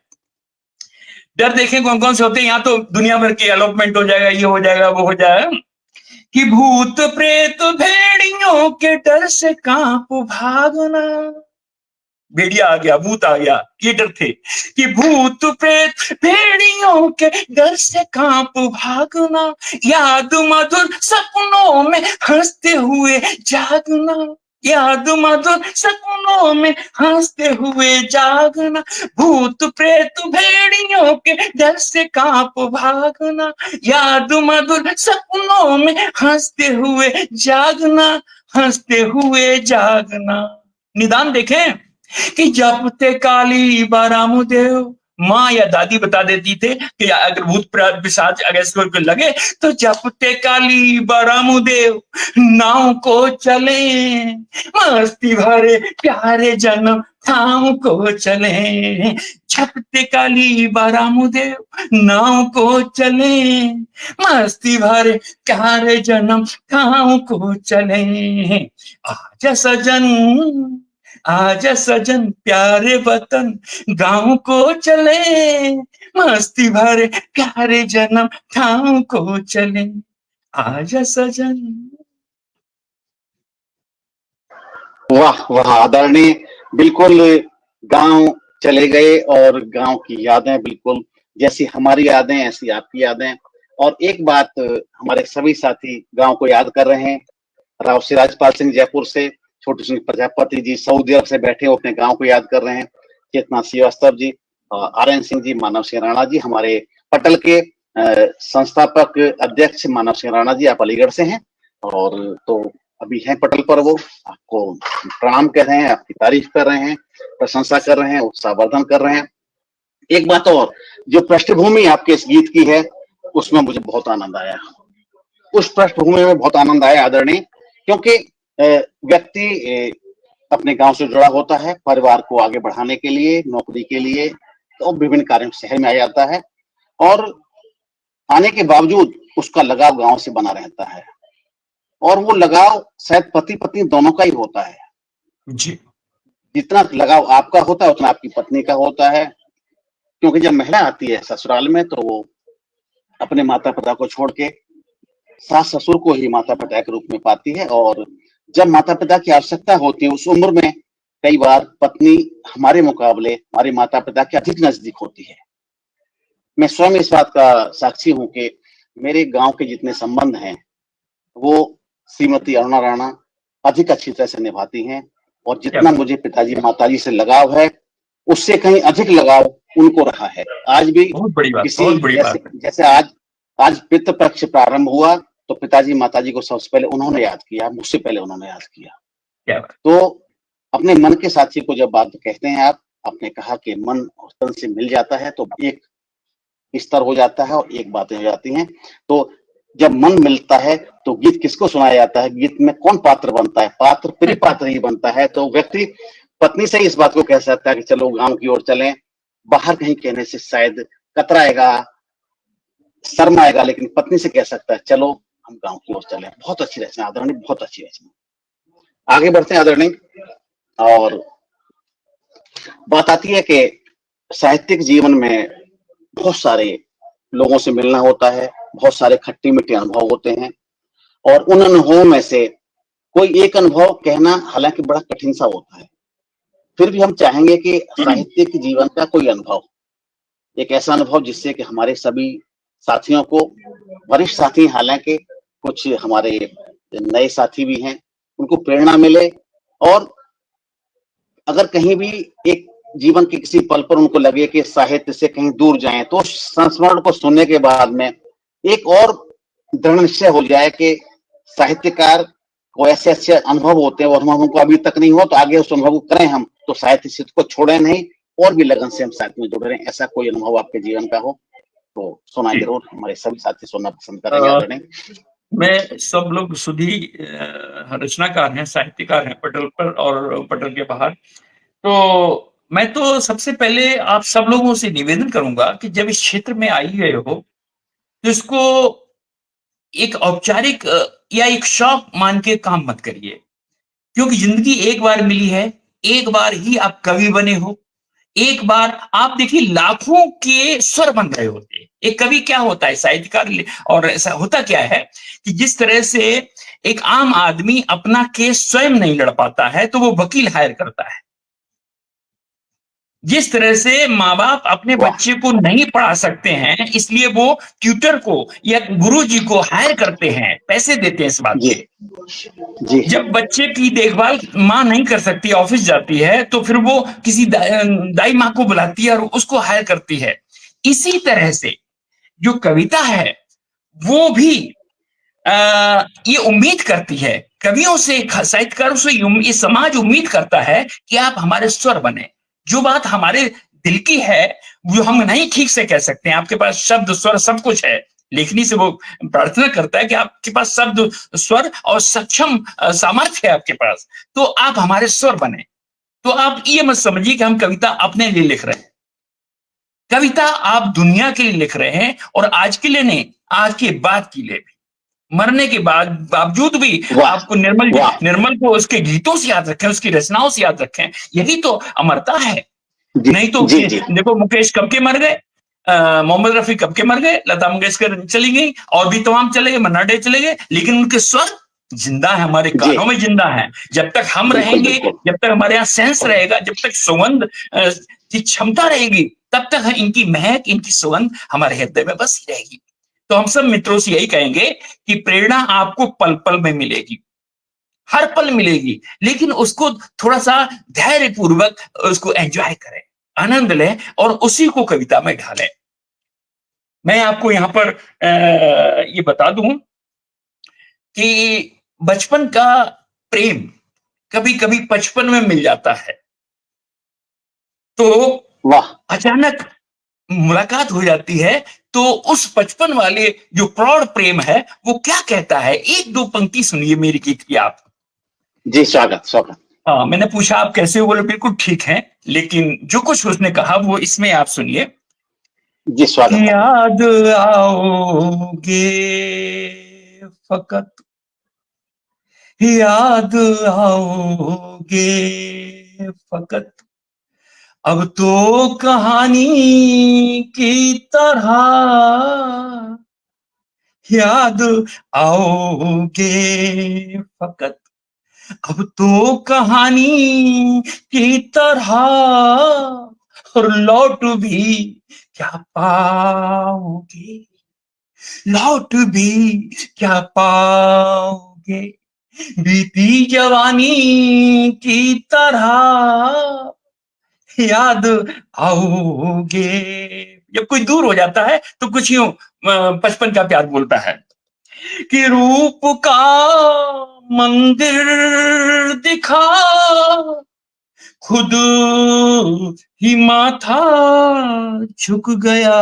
डर देखें कौन कौन से होते हैं। यहाँ तो दुनिया भर की अलॉटमेंट हो जाएगा, ये हो जाएगा, वो हो जाएगा। कि भूत प्रेत भेड़ियों के डर से कांप भागना, भेड़िया आ गया, भूत आ गया, ये डर थे कि भूत प्रेत भेड़ियों के डर से कांप भागना, याद मधुर सपनों में हंसते हुए जागना, याद मधुर सपनों में हंसते हुए जागना, भूत प्रेत भेड़ियों के डर से कांप भागना, याद मधुर सपनों में हंसते हुए जागना, हंसते हुए जागना। निदान देखें कि जपते काली बारामुदेव, माँ या दादी बता देती थे कि अगर भूत पिशाच अगर इसको लगे तो जपते काली बारामुदेव नाव को चले, मस्ती भरे प्यारे जन्म थाम को चले। जपते काली बारामुदेव नाव को चले, मस्ती भरे प्यारे जन्म थाम को चले। आज सजन, आज सजन प्यारे वतन गांव को चले, मस्ती भरे प्यारे जन्म ठाव को चले। आज सजन। वाह वाह आदरणीय, बिल्कुल गांव चले गए और गांव की यादें, बिल्कुल जैसी हमारी यादें ऐसी आपकी यादें। और एक बात, हमारे सभी साथी गांव को याद कर रहे हैं। राव सिराजपाल सिंह जयपुर से, छोटू सिंह प्रजापति जी सऊदी अरब से बैठे हो अपने गांव को याद कर रहे हैं, चेतना श्रीवास्तव जी, आर एन सिंह जी, मानव सिंह राणा जी, हमारे पटल के संस्थापक अध्यक्ष मानव सिंह राणा जी, आप अलीगढ़ से हैं और तो अभी हैं पटल पर। वो आपको प्रणाम कर रहे हैं, आपकी तारीफ कर रहे हैं, प्रशंसा कर रहे हैं, उत्साहवर्धन कर रहे हैं। एक बात और, जो पृष्ठभूमि आपके इस गीत की है उसमें मुझे बहुत आनंद आया, उस पृष्ठभूमि में बहुत आनंद आया आदरणीय, क्योंकि व्यक्ति अपने गांव से जुड़ा होता है, परिवार को आगे बढ़ाने के लिए, नौकरी के लिए, तो विभिन्न कार्यों शहर में आ जाता है, और आने के बावजूद उसका लगाव गांव से बना रहता है, और वो लगाव शायद पति पत्नी दोनों का ही होता है जी। जितना लगाव आपका होता है उतना आपकी पत्नी का होता है, क्योंकि जब महिला आती है ससुराल में तो वो अपने माता पिता को छोड़ के सास ससुर को ही माता पिता के रूप में पाती है, और जब माता पिता की आवश्यकता होती है उस उम्र में कई बार पत्नी हमारे मुकाबले हमारे माता पिता के अधिक नजदीक होती है। मैं स्वयं इस बात का साक्षी हूं कि मेरे गांव के जितने संबंध हैं वो श्रीमती अरुणा राणा अधिक अच्छी तरह से निभाती हैं, और जितना मुझे पिताजी माताजी से लगाव है उससे कहीं अधिक लगाव उनको रहा है। आज भी बहुत बड़ी बात, किसी बहुत बड़ी बात। जैसे आज पितृपक्ष प्रारंभ हुआ तो पिताजी माताजी को सबसे पहले उन्होंने याद किया, मुझसे पहले उन्होंने याद किया। क्या बात। तो अपने मन के साथी को जब बात कहते हैं आपने कहा कि मन और तन से मिल जाता है तो एक स्तर हो जाता है और एक बातें हो जाती हैं। तो जब मन मिलता है तो गीत किसको सुनाया जाता है, गीत में कौन पात्र बनता है, पात्र प्रिय पात्र ही बनता है। तो व्यक्ति पत्नी से इस बात को कह सकता है कि चलो गांव की ओर चलें, बाहर कहीं कहने से शायद कतराएगा, शर्माएगा, लेकिन पत्नी से कह सकता है चलो हम गांव की ओर चलें। बहुत अच्छी रचना आदरणीय, बहुत अच्छी रचना। आगे बढ़ते हैं आदरणीय, और बात आती है कि साहित्यिक जीवन में बहुत सारे लोगों से मिलना होता है, बहुत सारे खट्टी मीठे अनुभव होते हैं, और उन अनुभवों में से कोई एक अनुभव कहना हालांकि बड़ा कठिन सा होता है। फिर भी हम चाहेंगे कि साहित्यिक जीवन का कोई अनुभव, एक ऐसा अनुभव जिससे कि हमारे सभी साथियों को, वरिष्ठ साथी हालांकि कुछ हमारे नए साथी भी हैं, उनको प्रेरणा मिले, और अगर कहीं भी एक जीवन के किसी पल पर उनको लगे कि साहित्य से कहीं दूर जाएं, तो संस्मरण को सुनने के बाद में एक और दृढ़ निश्चय हो जाए कि साहित्यकार को ऐसे ऐसे अनुभव होते हैं और हम उनको अभी तक नहीं हो, तो आगे उस अनुभव को करें हम, तो साहित्य से को छोड़े नहीं और भी लगन से हम साहित्य में जुड़े रहें। ऐसा कोई अनुभव आपके जीवन का हो तो सुनाएं जरूर, हमारे सभी साथी सुनना पसंद करेंगे आदरणीय। मैं सब लोग सुधी रचनाकार हैं, साहित्यकार हैं पटल पर और पटल के बाहर। तो मैं तो सबसे पहले आप सब लोगों से निवेदन करूंगा कि जब इस क्षेत्र में आई गए हो तो इसको एक औपचारिक या एक शौक मान के काम मत करिए, क्योंकि जिंदगी एक बार मिली है, एक बार ही आप कवि बने हो, एक बार आप देखिए लाखों के स्वर बन रहे होते हैं। एक कवि क्या होता है, साहित्यकार, और ऐसा होता क्या है कि जिस तरह से एक आम आदमी अपना केस स्वयं नहीं लड़ पाता है तो वो वकील हायर करता है, जिस तरह से माँ बाप अपने बच्चे को नहीं पढ़ा सकते हैं इसलिए वो ट्यूटर को या गुरुजी को हायर करते हैं, पैसे देते हैं इस बात जी पे। जी जब बच्चे की देखभाल माँ नहीं कर सकती, ऑफिस जाती है, तो फिर वो किसी दाई माँ को बुलाती है और उसको हायर करती है। इसी तरह से जो कविता है वो भी ये उम्मीद करती है कवियों से, साहित्यकारों से, ये समाज उम्मीद करता है कि आप हमारे स्वर बने। जो बात हमारे दिल की है जो हम नहीं ठीक से कह सकते हैं, आपके पास शब्द स्वर सब कुछ है, लेखनी से वो प्रार्थना करता है कि आपके पास शब्द स्वर और सक्षम सामर्थ्य है आपके पास, तो आप हमारे स्वर बने। तो आप ये मत समझिए कि हम कविता अपने लिए लिख रहे हैं, कविता आप दुनिया के लिए लिख रहे हैं, और आज के लिए नहीं, आज के बाद के लिए भी, मरने के बाद बावजूद भी आपको निर्मल को उसके गीतों से याद रखें, उसकी रचनाओं से याद रखें, यही तो अमरता है। नहीं तो देखो मुकेश कब के मर गए, मोहम्मद रफी कब के मर गए, लता मंगेशकर चली गई, और भी तमाम चले गए, मन्ना डे चले गए, लेकिन उनके स्वर जिंदा है, हमारे कानों में जिंदा है। जब तक हम रहेंगे, जब तक हमारे यहाँ सेंस रहेगा, जब तक सुगंध की क्षमता रहेगी, तब तक इनकी महक, इनकी सुगंध हमारे हृदय में बसी रहेगी। तो हम सब मित्रों से यही कहेंगे कि प्रेरणा आपको पल पल में मिलेगी, हर पल मिलेगी, लेकिन उसको थोड़ा सा धैर्य पूर्वक उसको एंजॉय करें, आनंद लें और उसी को कविता में ढालें। मैं आपको यहाँ पर ये बता दूं कि बचपन का प्रेम कभी कभी 55 में मिल जाता है, तो अचानक मुलाकात हो जाती है, तो उस 55 वाले जो प्रौढ़ प्रेम है वो क्या कहता है, एक दो पंक्ति सुनिए मेरी गीत की आप। जी स्वागत। हाँ, मैंने पूछा आप कैसे हो, बोले बिल्कुल ठीक है, लेकिन जो कुछ उसने कहा वो इसमें आप सुनिए। जी स्वागत। याद आओगे फकत, याद आओगे फकत, अब तो कहानी की तरह याद आओगे फकत, अब तो कहानी की तरह, और लौट भी क्या पाओगे, लौट भी क्या पाओगे बीती जवानी की तरह, याद आओगे। जब कोई दूर हो जाता है तो कुछ यूं बचपन का प्यार बोलता है कि रूप का मंदिर दिखा, खुद ही माथा झुक गया।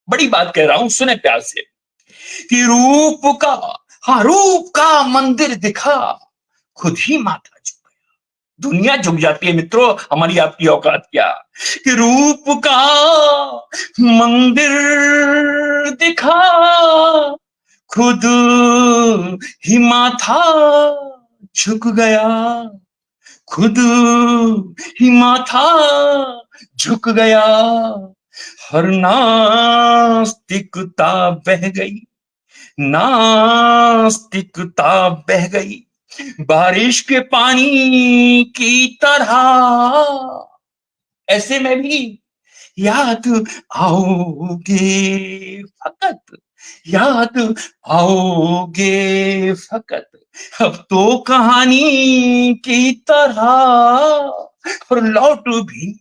बड़ी बात कह रहा हूं, सुने प्यार से, कि रूप का, हाँ रूप का मंदिर दिखा, खुद ही माथा झुक गया। दुनिया झुक जाती है मित्रों, हमारी आपकी औकात क्या। कि रूप का मंदिर दिखा, खुद ही माथा झुक गया, खुद ही माथा झुक गया। हर नास्तिकता बह गई, नास्तिकता बह गई बारिश के पानी की तरह। ऐसे में भी याद आओगे फकत, याद आओगे फकत, अब तो कहानी की तरह, और लौट भी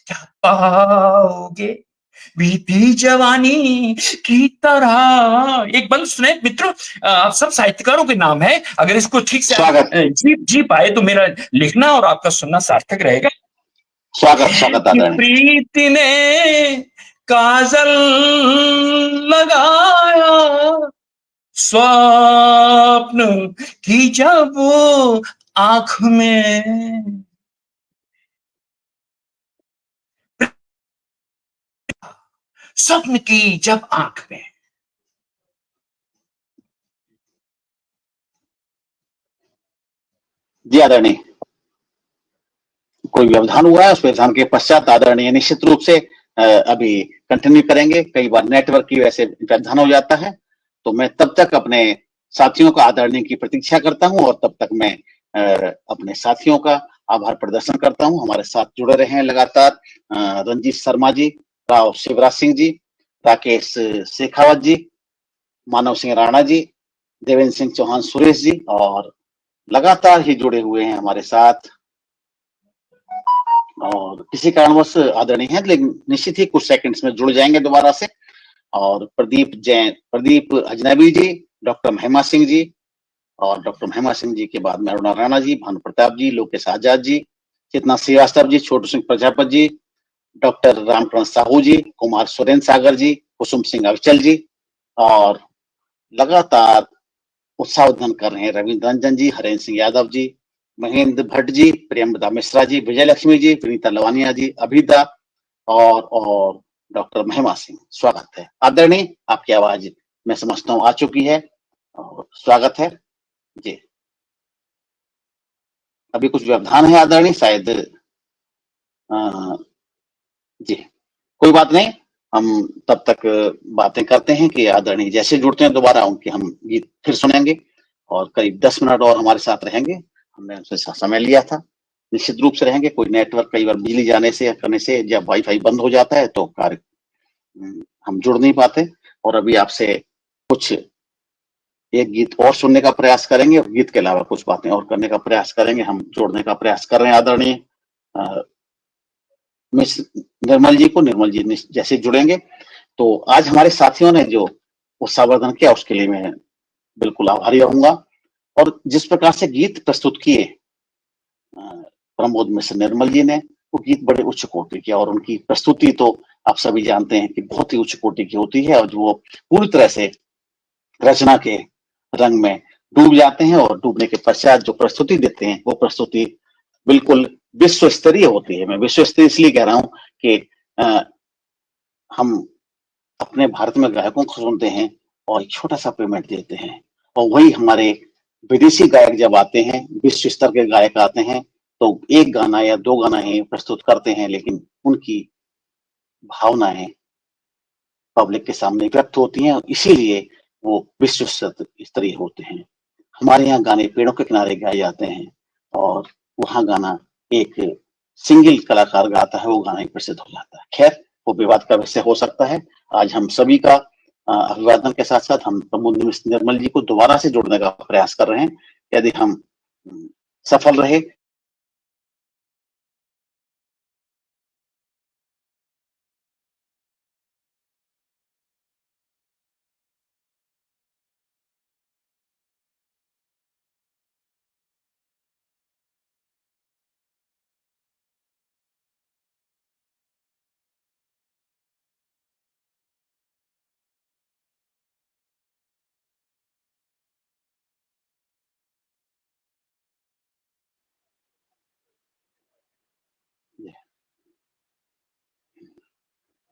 क्या पाओगे बीती जवानी की तरह। एक बंद सुने मित्रों, आप सब साहित्यकारों के नाम है, अगर इसको ठीक से स्वागत जी पाए तो मेरा लिखना और आपका सुनना सार्थक रहेगा। स्वागत स्वागत कि आदरणीय। प्रीति ने काजल लगाया, स्वप्न की जब आंख में, स्वप्न की जब आंख में। जी आदरणीय, कोई व्यवधान हुआ है, उस व्यवधान के पश्चात आदरणीय निश्चित रूप से अभी कंटिन्यू करेंगे। कई बार नेटवर्क की वजह से व्यवधान हो जाता है, तो मैं तब तक अपने साथियों का आदरणीय की प्रतीक्षा करता हूं और तब तक मैं अपने साथियों का आभार प्रदर्शन करता हूं। हमारे साथ जुड़े रहे हैं लगातार रंजीत शर्मा जी, राव शिवराज सिंह जी, राकेश शेखावत जी, मानव सिंह राणा जी, देवेंद्र सिंह चौहान, सुरेश जी, और लगातार ही जुड़े हुए हैं हमारे साथ। और किसी कारणवश आदरणीय है, लेकिन निश्चित ही कुछ सेकंड्स में जुड़ जाएंगे दोबारा से। और प्रदीप जैन, प्रदीप अजनबी जी, डॉक्टर महिमा सिंह जी, और डॉक्टर महिमा सिंह जी के बाद में अरुणा राणा जी, भानु प्रताप जी, लोकेश आजाद जी, चेतना श्रीवास्तव जी, छोटू सिंह प्रजापत जी, डॉक्टर रामकरण साहू जी, कुमार सुरेंद्र सागर जी, कुसुम सिंह अविचल जी, और लगातार उत्साहवर्धन कर रहे हैं रविंद्र रंजन जी, हरेंद्र सिंह यादव जी, महेंद्र भट्ट जी, प्रेमदा मिश्रा जी, विजय लक्ष्मी जी, विनीता लवानिया जी, अभिदा, और डॉक्टर महिमा सिंह। स्वागत है आदरणीय, आपकी आवाज मैं समझता हूँ आ चुकी है, और स्वागत है जी। अभी कुछ व्यवधान है आदरणीय, शायद जी कोई बात नहीं, हम तब तक बातें करते हैं कि आदरणीय जैसे जुड़ते हैं दोबारा उनके हम गीत फिर सुनेंगे, और करीब 10 मिनट और हमारे साथ रहेंगे। हमने उनसे समय लिया था, निश्चित रूप से रहेंगे। कोई नेटवर्क कई बार बिजली जाने से या करने से जब वाईफाई बंद हो जाता है तो कार्य हम जुड़ नहीं पाते। और अभी आपसे कुछ एक गीत और सुनने का प्रयास करेंगे, और गीत के अलावा कुछ बातें और करने का प्रयास करेंगे। हम जोड़ने का प्रयास कर रहे हैं आदरणीय मिस निर्मल जी को। निर्मल जी जैसे जुड़ेंगे तो आज हमारे साथियों ने जो उत्साहवर्धन किया उसके लिए मैं बिल्कुल आभारी रहूंगा। और जिस प्रकार से गीत प्रस्तुत किए प्रमोद मिश्र निर्मल जी ने, वो गीत बड़े उच्च कोटि के, और उनकी प्रस्तुति तो आप सभी जानते हैं कि बहुत ही उच्च कोटि की होती है, और जो वो पूरी तरह से रचना के रंग में डूब जाते हैं, और डूबने के पश्चात जो प्रस्तुति देते हैं वो प्रस्तुति बिल्कुल विश्व स्तरीय होती है। मैं विश्व स्तरीय इसलिए कह रहा हूं कि हम अपने भारत में गायकों को सुनते हैं और एक छोटा सा पेमेंट देते हैं, और वही हमारे विदेशी गायक जब आते हैं, विश्व स्तर के गायक आते हैं, तो एक गाना या दो गाना ही प्रस्तुत करते हैं, लेकिन उनकी भावनाएं पब्लिक के सामने व्यक्त होती हैं, और इसीलिए वो विश्व स्तरीय होते हैं। हमारे यहाँ गाने पेड़ों के किनारे गाए जाते हैं, और वहां गाना एक सिंगल कलाकार गाता है, वो गाना ही प्रसिद्ध हो जाता है। खैर, वो विवाद का विषय हो सकता है। आज हम सभी का अभिवादन के साथ साथ हम प्रमोद मिश्र निर्मल जी को दोबारा से जोड़ने का प्रयास कर रहे हैं। यदि हम सफल रहे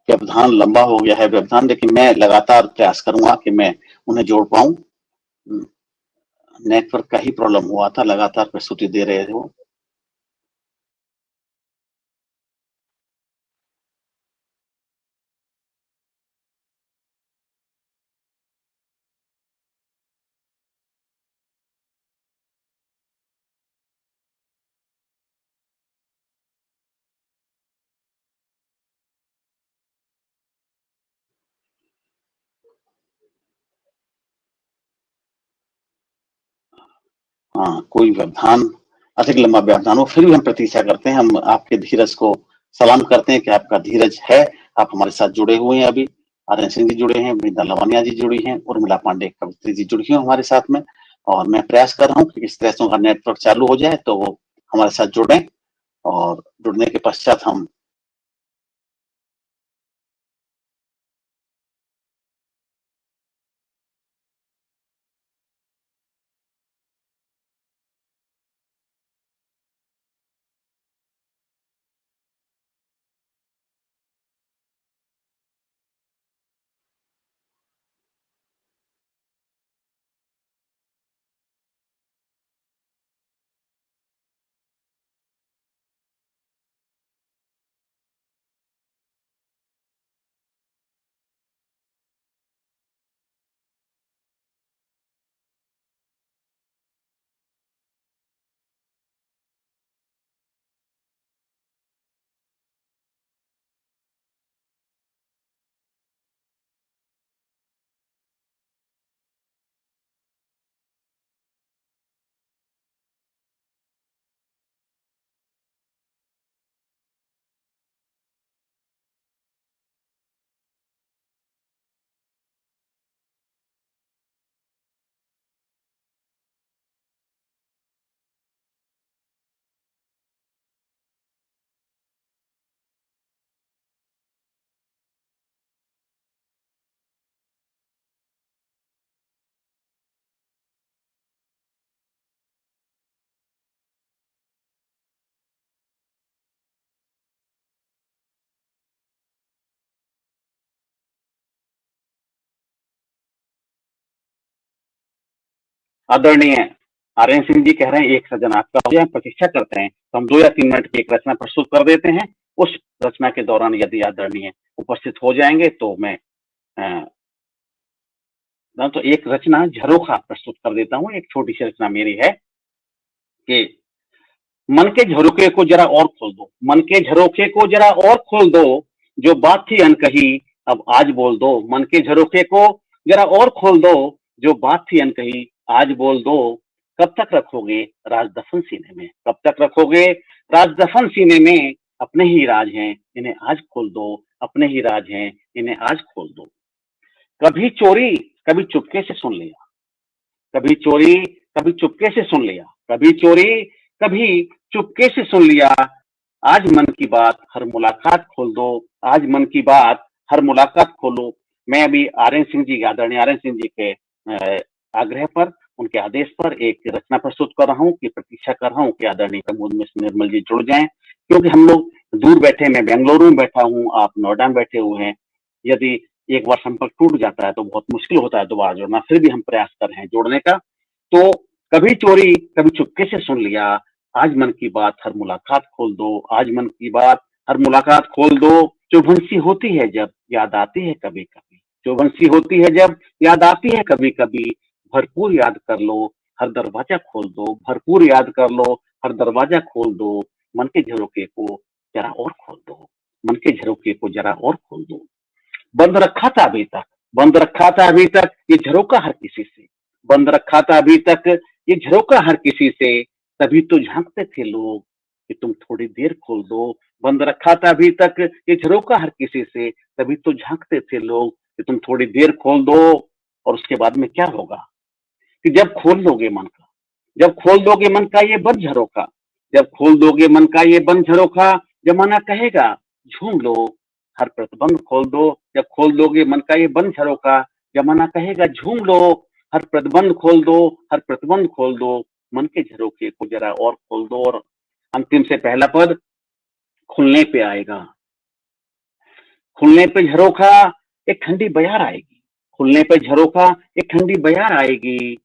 व्यवधान लंबा हो गया है व्यवधान, लेकिन मैं लगातार प्रयास करूंगा कि मैं उन्हें जोड़ पाऊं। नेटवर्क का ही प्रॉब्लम हुआ था, लगातार प्रस्तुति दे रहे थे वो। हाँ, कोई व्यवधान, अधिक लंबा व्यवधान हो, फिर भी हम प्रतीक्षा करते हैं। हम आपके धीरज को सलाम करते हैं कि आपका धीरज है। आप हमारे साथ जुड़े हुए हैं। अभी आर्यन सिंह जी जुड़े हैं, वृंदा लवानिया जी जुड़ी हैं, उर्मिला पांडे कवित्री जी जुड़ी हैं हमारे साथ में। और मैं प्रयास कर रहा हूँ कि इस तरह से उनका नेटवर्क चालू हो जाए तो वो हमारे साथ जुड़े, और जुड़ने के पश्चात हम आदरणीय आर्यन सिंह जी कह रहे हैं एक सज्जन आपका हो जाए, प्रतीक्षा करते हैं तो हम 2 या 3 मिनट की एक रचना प्रस्तुत कर देते हैं। उस रचना के दौरान यदि आदरणीय उपस्थित हो जाएंगे तो मैं तो एक रचना झरोखा प्रस्तुत कर देता हूँ। एक छोटी सी रचना मेरी है कि मन के झरोखे को जरा और खोल दो, मन के झरोखे को जरा और खोल दो, जो बात थी अनकही अब आज बोल दो। मन के झरोखे को जरा और खोल दो, जो बात थी अनकही आज बोल दो। कब तक रखोगे राज दफन सीने में, कब तक रखोगे राज दफन सीने में। अपने ही राज हैं इन्हें आज खोल दो, अपने ही राज हैं इन्हें आज खोल दो। कभी चोरी कभी चुपके से सुन लिया, कभी चोरी कभी चुपके से सुन लिया, कभी चोरी कभी चुपके से सुन लिया। आज मन की बात हर मुलाकात खोल दो, आज मन की बात हर मुलाकात खोलो। मैं अभी आर्यन सिंह जी, आदरणीय आर्यन सिंह जी के आग्रह पर, उनके आदेश पर एक रचना प्रस्तुत कर रहा हूँ कि प्रतीक्षा कर रहा हूँ कि आदरणीय प्रमोद मिश्र निर्मल जी जुड़ जाएं, क्योंकि हम लोग दूर बैठे, मैं बेंगलुरु में बैठा हूँ, आप नोएडा में बैठे हुए हैं। यदि एक बार संपर्क टूट जाता है तो बहुत मुश्किल होता है दोबारा जोड़ना, फिर भी हम प्रयास कर रहे हैं जोड़ने का। तो कभी चोरी कभी चुपके से सुन लिया, आज मन की बात हर मुलाकात खोल दो, आज मन की बात हर मुलाकात खोल दो। चुभन सी होती है जब याद आती है कभी कभी, चुभन सी होती है जब याद आती है कभी कभी। भरपूर याद कर लो हर दरवाजा खोल दो, भरपूर याद कर लो हर दरवाजा खोल दो। मन के झरोखे को जरा और खोल दो, मन के झरोखे को जरा और खोल दो। बंद रखा था अभी तक, बंद रखा था अभी तक ये झरोका हर किसी से, बंद रखा था अभी तक ये झरोका हर किसी से, तभी तो झांकते थे लोग कि तुम थोड़ी देर खोल दो। बंद रखा था अभी तक ये झरोका हर किसी से, तभी तो झांकते थे लोग कि तुम थोड़ी देर खोल दो। और उसके बाद में क्या होगा कि जब खोल दोगे मन का, जब खोल दोगे मन का ये बंद झरोखा, जब खोल दोगे मन का ये बंद झरोखा, जमाना कहेगा झूम लो, हर प्रतिबंध खोल दो। जब खोल दोगे मन का ये बंद झरोखा, जमाना कहेगा झूम लो, हर प्रतिबंध खोल दो, हर प्रतिबंध खोल दो। मन के झरोखे को जरा और खोल दो। और अंतिम से पहला पद खुलने पे आएगा, खुलने पे झरोखा एक ठंडी बयार आएगी, खुलने पे झरोखा एक ठंडी बयार आएगी।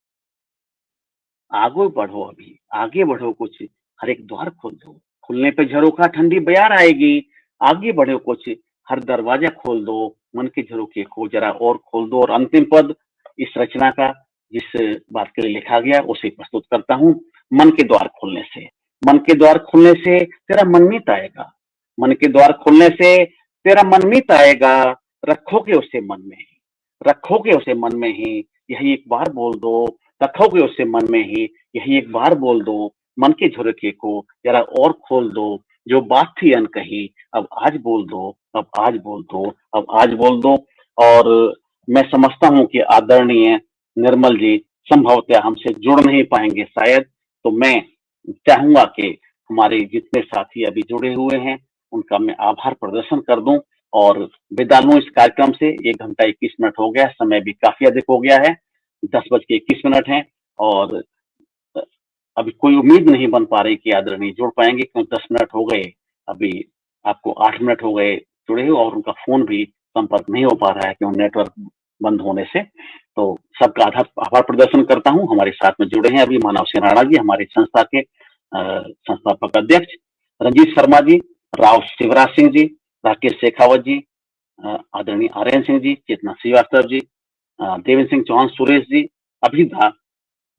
आगे बढ़ो, अभी आगे बढ़ो कुछ, हर एक द्वार खोल दो। खुलने पे झरोखा ठंडी बयार आएगी, आगे बढ़ो कुछ, हर दरवाजा खोल दो। मन के झरोखे को जरा और खोल दो। और अंतिम पद इस रचना का जिस बात के लिए लिखा गया उसे प्रस्तुत करता हूँ। मन के द्वार खोलने से, मन के द्वार खोलने से तेरा मनमीत आएगा, मन के द्वार खोलने से तेरा मनमीत आएगा। रखोगे उसे मन में ही, रखोगे उसे मन में ही, यही एक बार बोल दो। रखोगे उसे मन में ही, यही एक बार बोल दो। मन के झरोखे को जरा और खोल दो, जो बात थी अनकही अब आज बोल दो, अब आज बोल दो, अब आज बोल दो। और मैं समझता हूँ कि आदरणीय निर्मल जी संभवतः हमसे जुड़ नहीं पाएंगे शायद, तो मैं चाहूंगा कि हमारे जितने साथी अभी जुड़े हुए हैं उनका मैं आभार प्रदर्शन कर दूं और विदा लूं इस कार्यक्रम से। 1 घंटा 21 मिनट हो गया, समय भी काफी अधिक हो गया है, 10:21 है। और अभी कोई उम्मीद नहीं बन पा रही कि आदरणीय जुड़ पाएंगे, क्योंकि 10 मिनट हो गए, अभी आपको 8 मिनट हो गए जुड़े हुए और उनका फोन भी संपर्क नहीं हो पा रहा है क्योंकि नेटवर्क बंद होने से। तो सबका आभार प्रदर्शन करता हूँ। हमारे साथ में जुड़े हैं अभी मानव सिंह राणा जी, हमारी संस्था के संस्थापक अध्यक्ष, रंजीत शर्मा जी, राव शिवराज सिंह जी, राकेश शेखावत जी, आदरणीय आर्यन सिंह जी, चेतना श्रीवास्तव जी, देवेंद्र सिंह चौहान, सुरेश जी, अभिधा,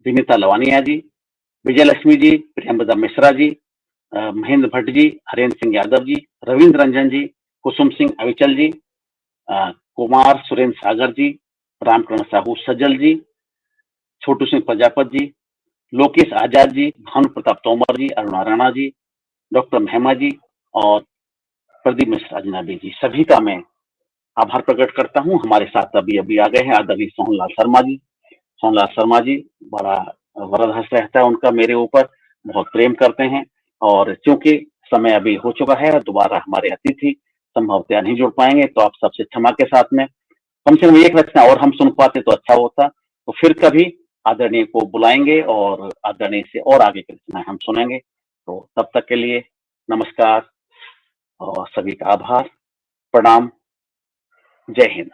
विनीता लवानिया जी, विजय लक्ष्मी जी, प्रियंवदा मिश्रा जी, महेंद्र भट्ट जी, हरेंद्र सिंह यादव जी, रविंद्र रंजन जी, कुसुम सिंह अविचल जी, कुमार सुरेंद्र सागर जी, रामकरण साहू सज्जल जी, छोटू सिंह प्रजापत जी, लोकेश आजाद जी, भानु प्रताप तोमर जी, अरुणा राणा जी, डॉक्टर महिमा जी और प्रदीप मिश्रा जनाबी जी, सभी का मैं आभार प्रकट करता हूँ। हमारे साथ अभी अभी आ गए हैं आदरणीय सोहनलाल शर्मा जी। सोहनलाल शर्मा जी, बड़ा वरदहस्त रहता है उनका मेरे ऊपर, बहुत प्रेम करते हैं। और क्योंकि समय अभी हो चुका है, दोबारा हमारे अतिथि संभवतः नहीं जुड़ पाएंगे, तो आप सबसे क्षमा के साथ में कम से कम एक रचना और हम सुन पाते तो अच्छा होता। तो फिर कभी आदरणीय को बुलाएंगे और आदरणीय से और आगे की रचनाएं हम सुनेंगे। तो तब तक के लिए नमस्कार और सभी का आभार, प्रणाम, जय हिंद।